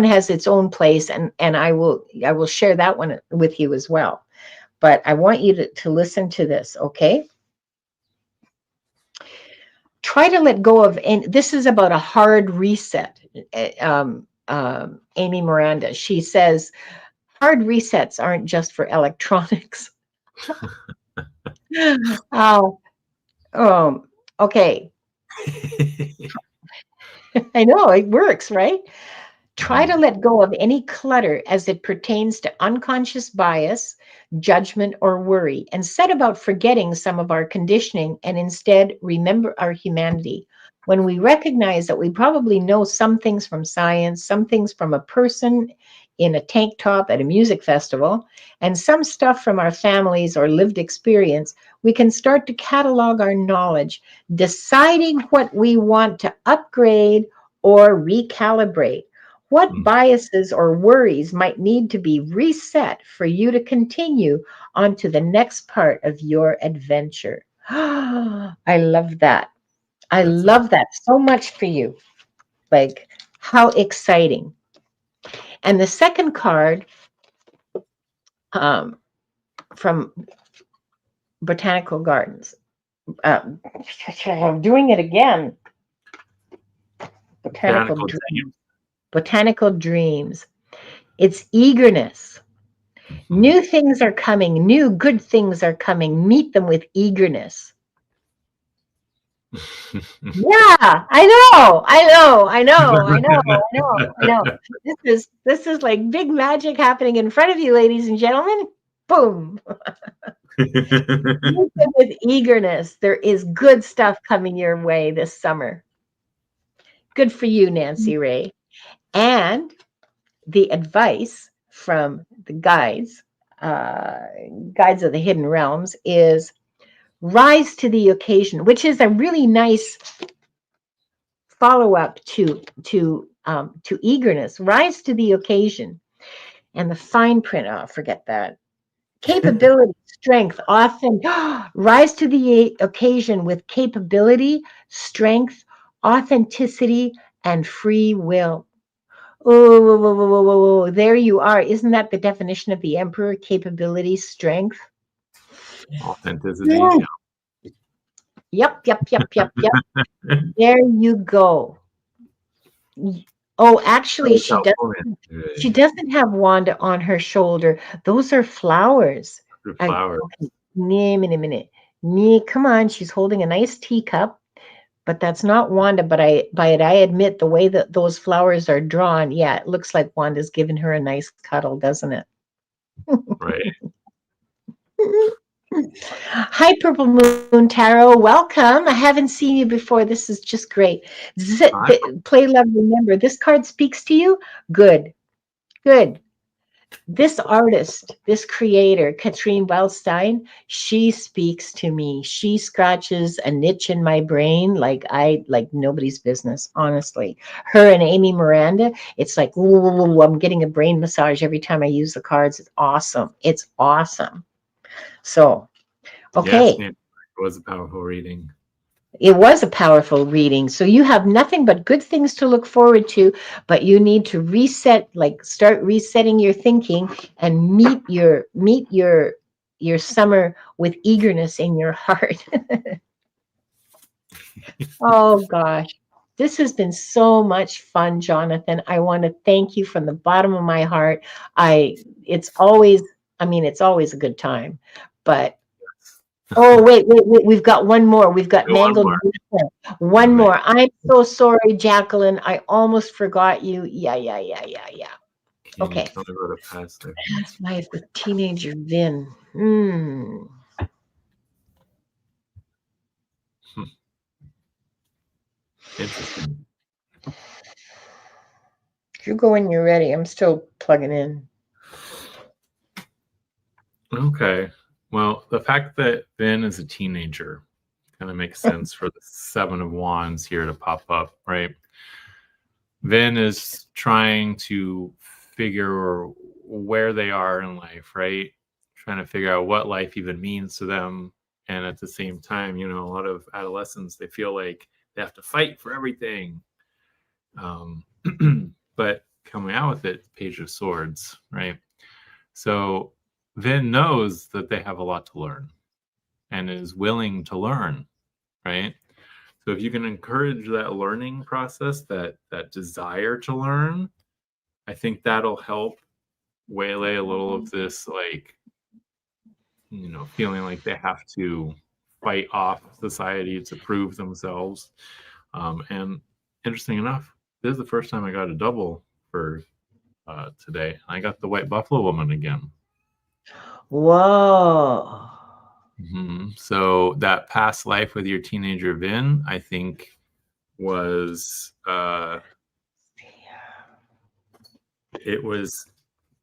has its own place, and I will share that one with you as well. But I want you to listen to this, okay? Try to let go of, and this is about a hard reset. Amy Miranda, she says, hard resets aren't just for electronics. Oh, okay. I know it works, right? Try to let go of any clutter as it pertains to unconscious bias, judgment, or worry, and set about forgetting some of our conditioning and instead remember our humanity. When we recognize that we probably know some things from science, some things from a person in a tank top at a music festival, and some stuff from our families or lived experience, we can start to catalog our knowledge, deciding what we want to upgrade or recalibrate. What biases or worries might need to be reset for you to continue on to the next part of your adventure? I love that. I That's love that so much for you. Like, how exciting. And the second card um, from Botanical Gardens. I'm doing it again. Botanical Botanical Dreams. team. Botanical Dreams. It's eagerness. New things are coming. New good things are coming. Meet them with eagerness. Yeah, I know, I know, I know, I know, I know, I know. This is like big magic happening in front of you, ladies and gentlemen. Boom. Meet them with eagerness. There is good stuff coming your way this summer. Good for you, Nancy Ray. And the advice from the uh, guides of the hidden realms, is rise to the occasion, which is a really nice follow-up to eagerness. Rise to the occasion. And the fine print, oh, forget that. Capability, strength, often rise to the occasion with capability, strength, authenticity, and free will. Oh, whoa, whoa, whoa, whoa, whoa, whoa. There you are. Isn't that the definition of the emperor? Capability, strength. Authenticity. Yep, yep, yep, yep, yep. There you go. Oh, actually, That's helpful, she doesn't have Wanda on her shoulder. Those are flowers. The I, flower. okay, minute. Come on, she's holding a nice teacup, but that's not Wanda. But I admit the way that those flowers are drawn, yeah, it looks like Wanda's giving her a nice cuddle, doesn't it? Right. Hi, Purple Moon Tarot. Welcome. I haven't seen you before. This is just great. Play, love, remember. This card speaks to you. Good. Good. This artist, this creator, Katrine Wellstein, she speaks to me. She scratches a niche in my brain like nobody's business, honestly. Her and Amy Miranda, it's like, ooh, I'm getting a brain massage every time I use the cards. It's awesome. It's awesome. So, Yes, okay. it was a powerful reading. It was a powerful reading. So you have nothing but good things to look forward to, but you need to reset, like start resetting your thinking and meet your summer with eagerness in your heart. Oh gosh. This has been so much fun, Jonathan. I want to thank you from the bottom of my heart. It's always, it's always a good time, but oh, wait. We've got one more. We've got Go on, Mangled Mark. Wisdom. All One right. more. I'm so sorry, Jacqueline. I almost forgot you. Yeah. Can you Okay. tell me about a past life? Past life with teenager Vin. Interesting. If you go when you're ready, I'm still plugging in. Okay. Well, the fact that Vin is a teenager kind of makes sense for the Seven of Wands here to pop up, right? Vin is trying to figure where they are in life, right? Trying to figure out what life even means to them. And at the same time, a lot of adolescents, they feel like they have to fight for everything. But coming out with it, Page of Swords, right? So Vin knows that they have a lot to learn and is willing to learn, right? So if you can encourage that learning process, that desire to learn, I think that'll help waylay a little of this like you know, feeling like they have to fight off society to prove themselves. And interesting enough, this is the first time I got a double for today. I got the White Buffalo Woman again. Whoa. So that past life with your teenager Vin, I think, was it was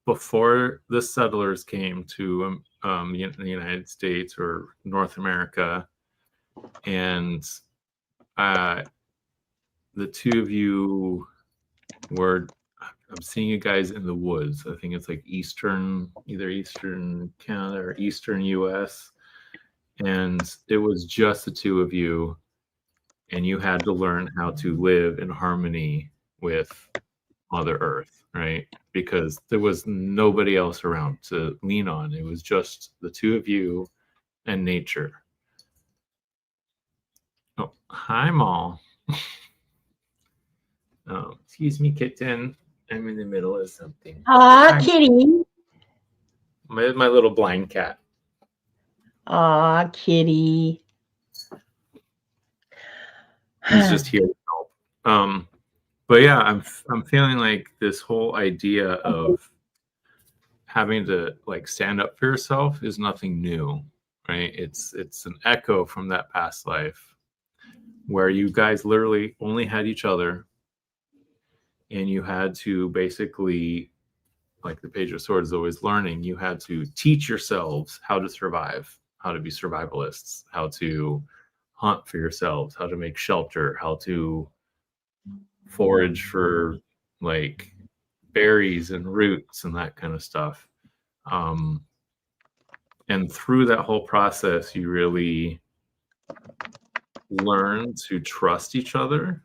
before the settlers came to the United States or North America, and the two of you were, I'm seeing you guys in the woods. I think it's like either Eastern Canada or Eastern US. And it was just the two of you, and you had to learn how to live in harmony with Mother Earth, right? Because there was nobody else around to lean on. It was just the two of you and nature. Oh, hi, Maul. Oh, excuse me, kitten. I'm in the middle of something. Aw, kitty. My little blind cat. Aw, kitty. He's just here to help. But yeah, I'm feeling like this whole idea of having to like stand up for yourself is nothing new, right? It's an echo from that past life where you guys literally only had each other, and you had to basically, like the Page of Swords is always learning, you had to teach yourselves how to survive, how to be survivalists, how to hunt for yourselves, how to make shelter, how to forage for like berries and roots and that kind of stuff. And through that whole process, you really learn to trust each other.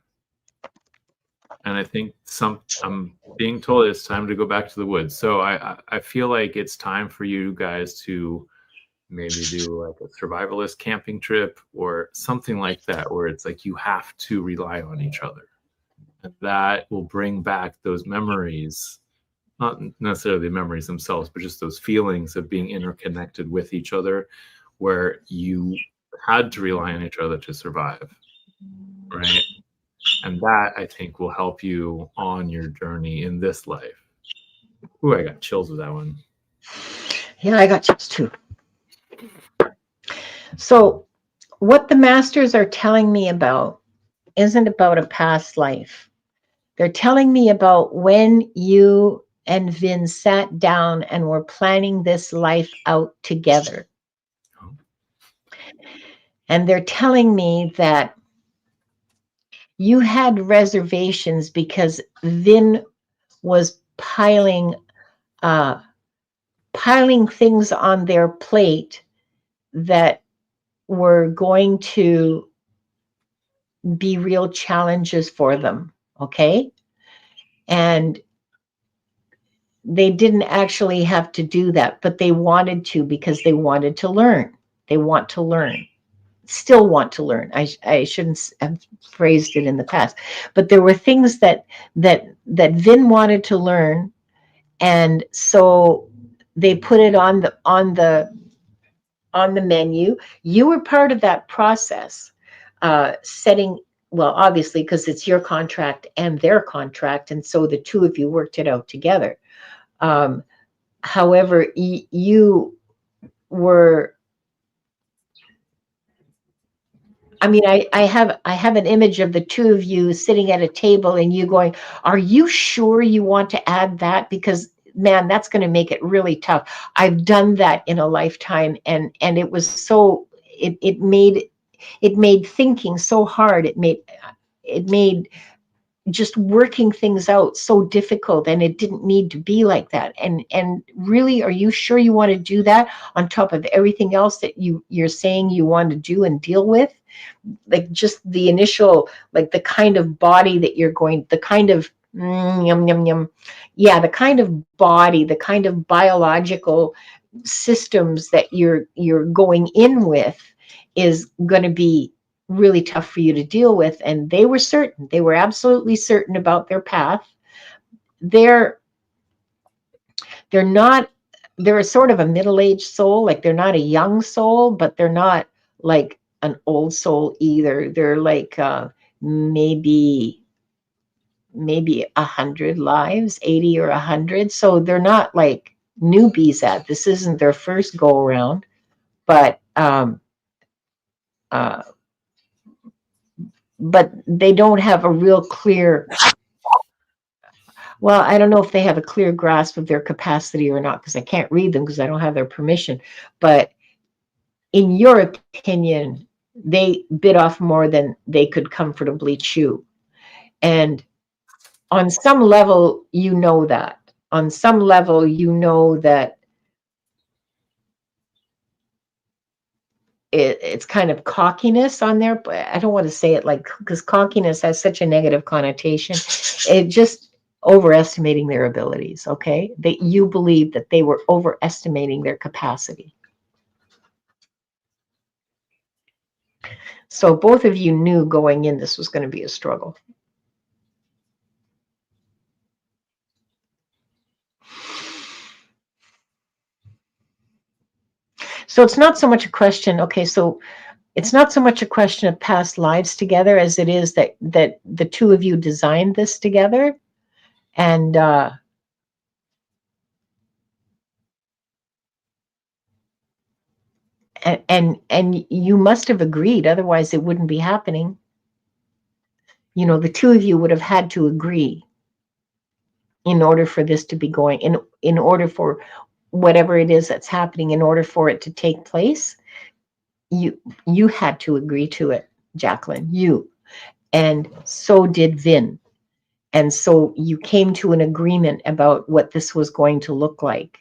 And I think I'm being told it's time to go back to the woods. So I feel like it's time for you guys to maybe do like a survivalist camping trip or something like that, where it's like you have to rely on each other. And that will bring back those memories, not necessarily the memories themselves, but just those feelings of being interconnected with each other, where you had to rely on each other to survive, right? And that, I think, will help you on your journey in this life. Ooh, I got chills with that one. Yeah, I got chills too. So what the masters are telling me about isn't about a past life. They're telling me about when you and Vin sat down and were planning this life out together. And they're telling me that you had reservations because Vin was piling things on their plate that were going to be real challenges for them, okay? And they didn't actually have to do that, but they wanted to because they wanted to learn. They want to learn. Still want to learn. I shouldn't have phrased it in the past, but there were things that Vin wanted to learn, and so they put it on the menu. You were part of that process, setting. Well, obviously, because it's your contract and their contract, and so the two of you worked it out together. However, you were. I mean, I have an image of the two of you sitting at a table and you going, "Are you sure you want to add that? Because man, that's going to make it really tough. I've done that in a lifetime, and it was so it made thinking so hard. It made just working things out so difficult, and it didn't need to be like that. And really, are you sure you want to do that on top of everything else that you're saying you want to do and deal with?" Like just the initial, like the kind of body that you're going, the kind of yum yum yum, yeah, the kind of body, the kind of biological systems that you're going in with is going to be really tough for you to deal with. And they were absolutely certain about their path. They're not they're sort of a middle-aged soul. Like they're not a young soul, but they're not like an old soul either. They're like maybe 100 lives, 80 or 100. So they're not like newbies at this. Isn't their first go around, but they don't have a real clear, well, I don't know if they have a clear grasp of their capacity or not, because I can't read them because I don't have their permission. But in your opinion, they bit off more than they could comfortably chew. And on some level, you know that. On some level, you know that it's kind of cockiness on there, but I don't want to say it like, because cockiness has such a negative connotation. It just overestimating their abilities, okay? That you believe that they were overestimating their capacity. So both of you knew going in this was going to be a struggle. So it's not so much a question, okay, so it's not so much a question of past lives together as it is that the two of you designed this together. And and you must have agreed, otherwise it wouldn't be happening. You know, the two of you would have had to agree in order for this to be going, in order for whatever it is that's happening, in order for it to take place. You had to agree to it, Jacqueline, you, and so did Vin. And so you came to an agreement about what this was going to look like.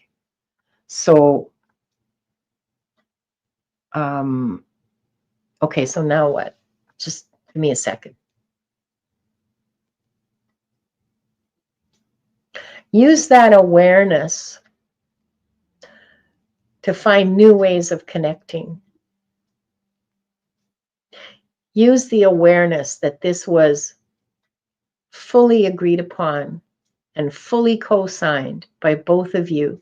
So, okay, so now what? Just give me a second. Use that awareness to find new ways of connecting. Use the awareness that this was fully agreed upon and fully co-signed by both of you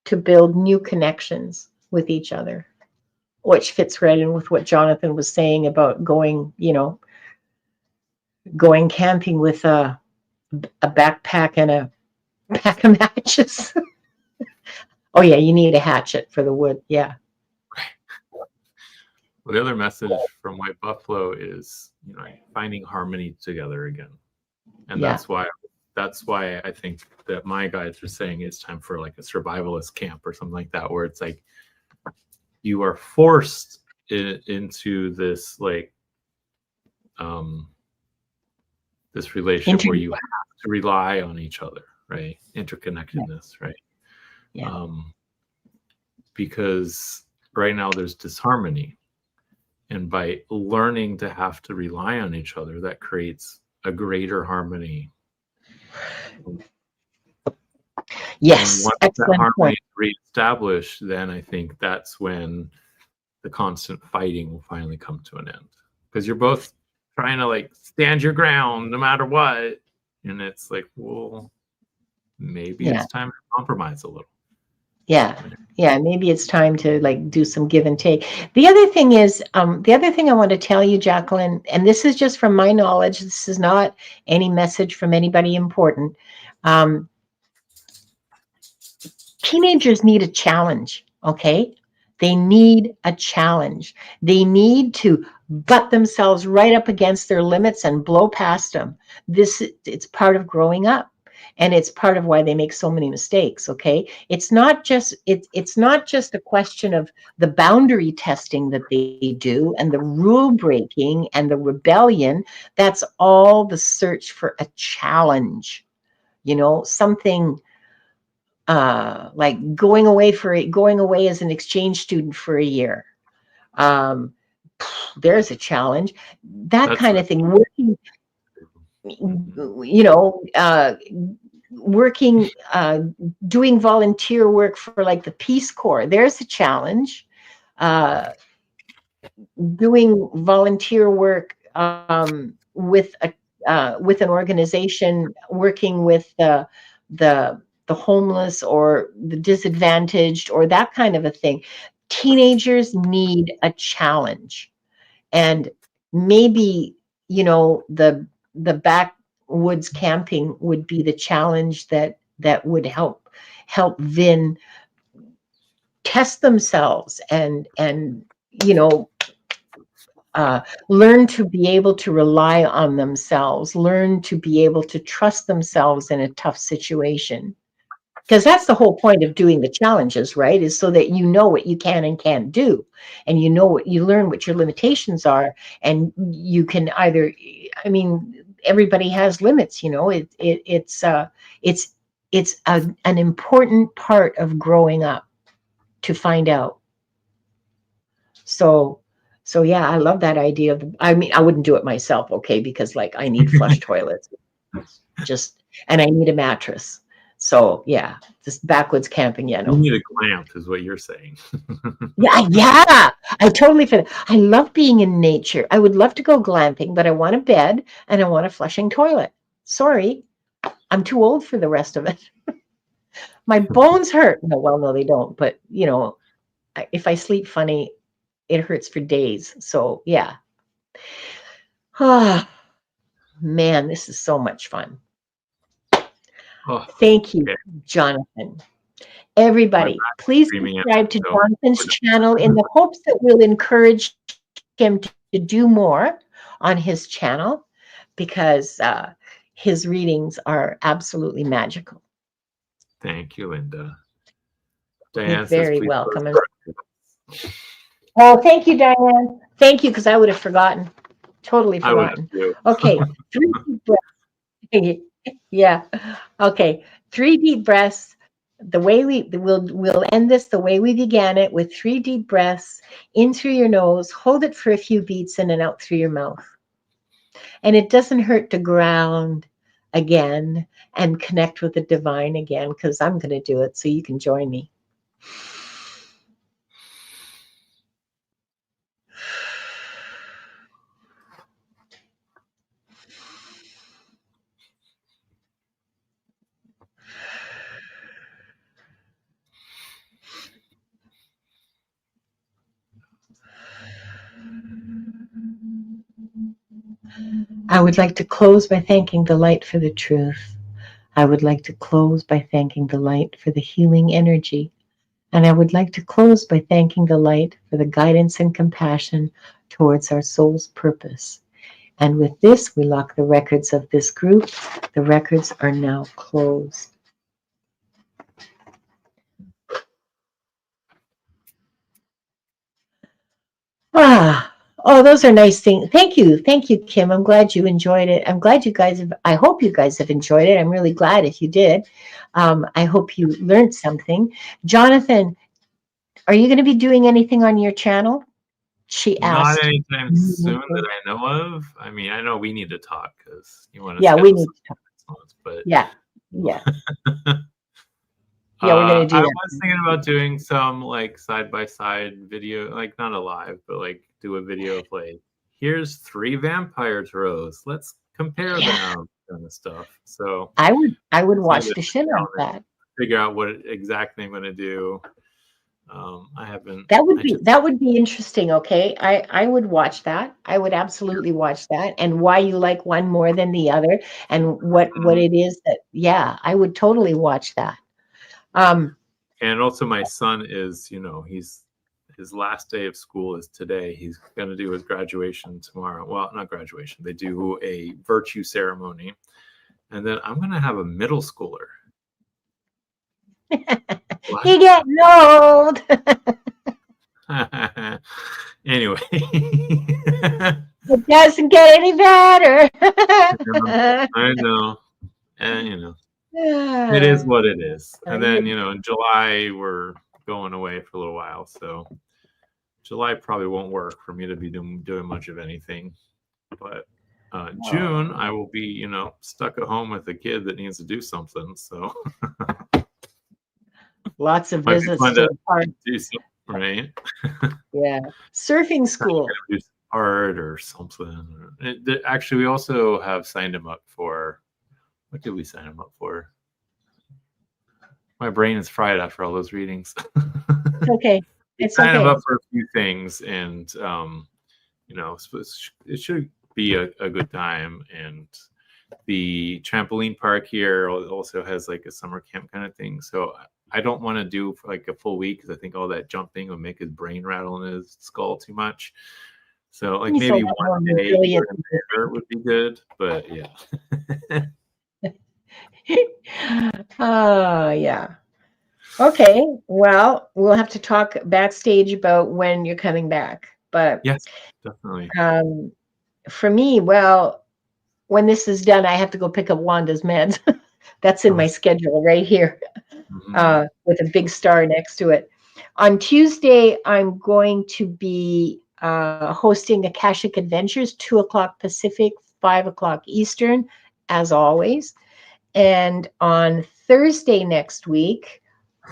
to build new connections with each other, which fits right in with what Jonathan was saying about going, you know, going camping with a backpack and a pack of matches. Oh yeah, you need a hatchet for the wood. Yeah. Well, the other message from White Buffalo is, you know, finding harmony together again. And Yeah. that's why I think that my guides are saying it's time for like a survivalist camp or something like that, where it's like you are forced into this like this relationship where you have to rely on each other, right? Interconnectedness, right? Yeah. Because right now there's disharmony. And by learning to have to rely on each other, that creates a greater harmony. Yes, and once that harmony is reestablished, then I think that's when the constant fighting will finally come to an end. Because you're both trying to like stand your ground no matter what. And it's like, well, maybe it's time to compromise a little. Yeah, maybe it's time to like do some give and take. The other thing is, the other thing I want to tell you, Jacqueline, and this is just from my knowledge, this is not any message from anybody important. Teenagers need a challenge, okay? They need a challenge. They need to butt themselves right up against their limits and blow past them. It's part of growing up. And it's part of why they make so many mistakes, okay? It's not just a question of the boundary testing that they do and the rule breaking and the rebellion. That's all the search for a challenge, you know, something like going away as an exchange student for a year. There's a challenge. That's kind of thing. Working, you know, doing volunteer work for like the Peace Corps. There's a challenge. Doing volunteer work with an organization, working with the the homeless or the disadvantaged or that kind of a thing. Teenagers need a challenge. And maybe, you know, the backwoods camping would be the challenge that would help Vin test themselves and you know, learn to be able to rely on themselves, learn to be able to trust themselves in a tough situation. Because that's the whole point of doing the challenges, right? Is so that you know what you can and can't do. And you know what you learn, what your limitations are. And you can either, I mean, everybody has limits, you know, it's an important part of growing up to find out. So yeah, I love that idea of, I mean, I wouldn't do it myself, okay, because like I need flush toilets, just, and I need a mattress. So yeah, just backwoods camping, yeah, no. You need a glamp, is what you're saying. Yeah, I totally feel it. I love being in nature. I would love to go glamping, but I want a bed and I want a flushing toilet. Sorry, I'm too old for the rest of it. My bones hurt. No, well, no, they don't. But you know, if I sleep funny, it hurts for days. So yeah. Ah, man, this is so much fun. Oh, Thank you, okay. Jonathan. Everybody, please subscribe to Jonathan's channel in the hopes that we'll encourage him to do more on his channel, because his readings are absolutely magical. Thank you, Linda. Diane, you're very welcome. Oh, thank you, Diane. Thank you, because I would have forgotten. Totally forgotten. Okay, 3 deep breaths. Yeah. Okay, 3 deep breaths. The way we'll end this the way we began it, with 3 deep breaths in through your nose, hold it for a few beats, in and out through your mouth. And it doesn't hurt to ground again and connect with the divine again, because I'm going to do it so you can join me. I would like to close by thanking the light for the truth. I would like to close by thanking the light for the healing energy. And I would like to close by thanking the light for the guidance and compassion towards our soul's purpose. And with this, we lock the records of this group. The records are now closed. Oh, those are nice things. Thank you, Kim. I'm glad you enjoyed it. I'm glad you guys have, I hope you guys have enjoyed it. I'm really glad if you did. I hope you learned something. Jonathan, are you going to be doing anything on your channel? She asked. Not anytime soon that I know of. I mean, I know we need to talk because you want to. Yeah, we need to talk. But yeah. Yeah, we're gonna do I that. was thinking about doing some like side-by-side video, like not a live, but like do a video of like, here's 3 vampire tarots. Let's compare them, kind of stuff. So I would watch the shit out of that. Figure out what exactly I'm going to do. I haven't. That would be interesting. Okay, I would watch that. I would absolutely watch that, and why you like one more than the other, and what it is that. Yeah, I would totally watch that. And also my son is, you know, his last day of school is today. He's going to do his graduation tomorrow. Well, not graduation. They do a virtue ceremony. And then I'm going to have a middle schooler. He getting old. Anyway. It doesn't get any better. I know. And, you know. It is what it is. And then, you know, in July, we're going away for a little while. So July probably won't work for me to be doing much of anything. But June, I will be, you know, stuck at home with a kid that needs to do something. So lots of visits to the park. Do something, right? Yeah. Surfing school. Do art or something. Actually, we also have signed him up for, what did we sign him up for? My brain is fried after all those readings. It's okay. It's kind of okay. up for a few things, and you know, it should be a good time. And the trampoline park here also has like a summer camp kind of thing. So I don't want to do for like a full week because I think all that jumping would make his brain rattle in his skull too much. So like He's a maybe lot more one day resilient. here and there would be good, but yeah. Oh, yeah. Okay. Well, we'll have to talk backstage about when you're coming back. But Yes, definitely. For me, well, when this is done, I have to go pick up Wanda's meds. That's in my schedule right here, with a big star next to it. On Tuesday, I'm going to be hosting Akashic Adventures, 2:00 Pacific, 5:00 Eastern, as always. And on Thursday next week,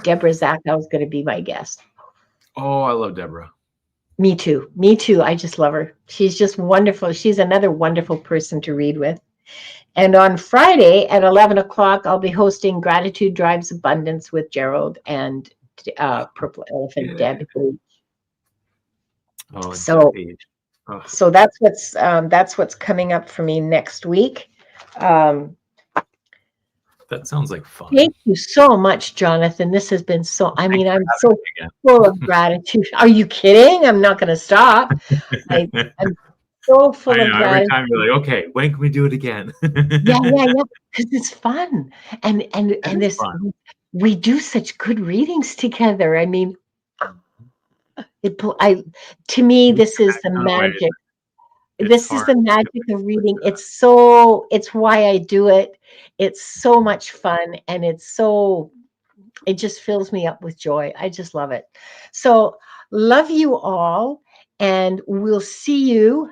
Deborah Zachow is going to be my guest. Oh, I love Deborah. Me too. Me too. I just love her. She's just wonderful. She's another wonderful person to read with. And on Friday at 11:00, I'll be hosting Gratitude Drives Abundance with Gerald and Purple Elephant Deb. Oh, So, oh. so that's what's coming up for me next week. That sounds like fun. Thank you so much, Jonathan. This has been so, I mean, I'm so full of gratitude. Are you kidding? I'm not going to stop. I'm so full of gratitude. Every time you're like, okay, when can we do it again? Yeah. Because it's fun. And this, fun. We do such good readings together. I mean, to me, this is the magic. This is the magic of reading. It's why I do it. It's so much fun, and it just fills me up with joy. I just love it. So love you all, and we'll see you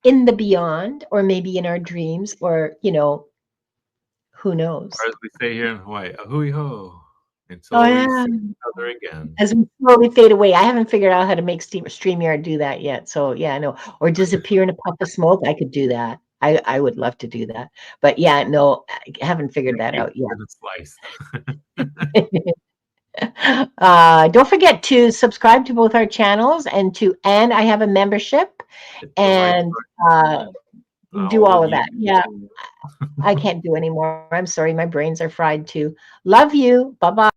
in the beyond, or maybe in our dreams, or, who knows? Or as we say here in Hawaii, ahui ho. Until we see each other again. As we slowly fade away. I haven't figured out how to make StreamYard do that yet. So yeah, I know. Or disappear in a puff of smoke. I could do that. I would love to do that. But yeah, no, I haven't figured that out yet. Don't forget to subscribe to both our channels, and I have a membership, and do all of that. Yeah. I can't do anymore. I'm sorry. My brains are fried too. Love you. Bye-bye.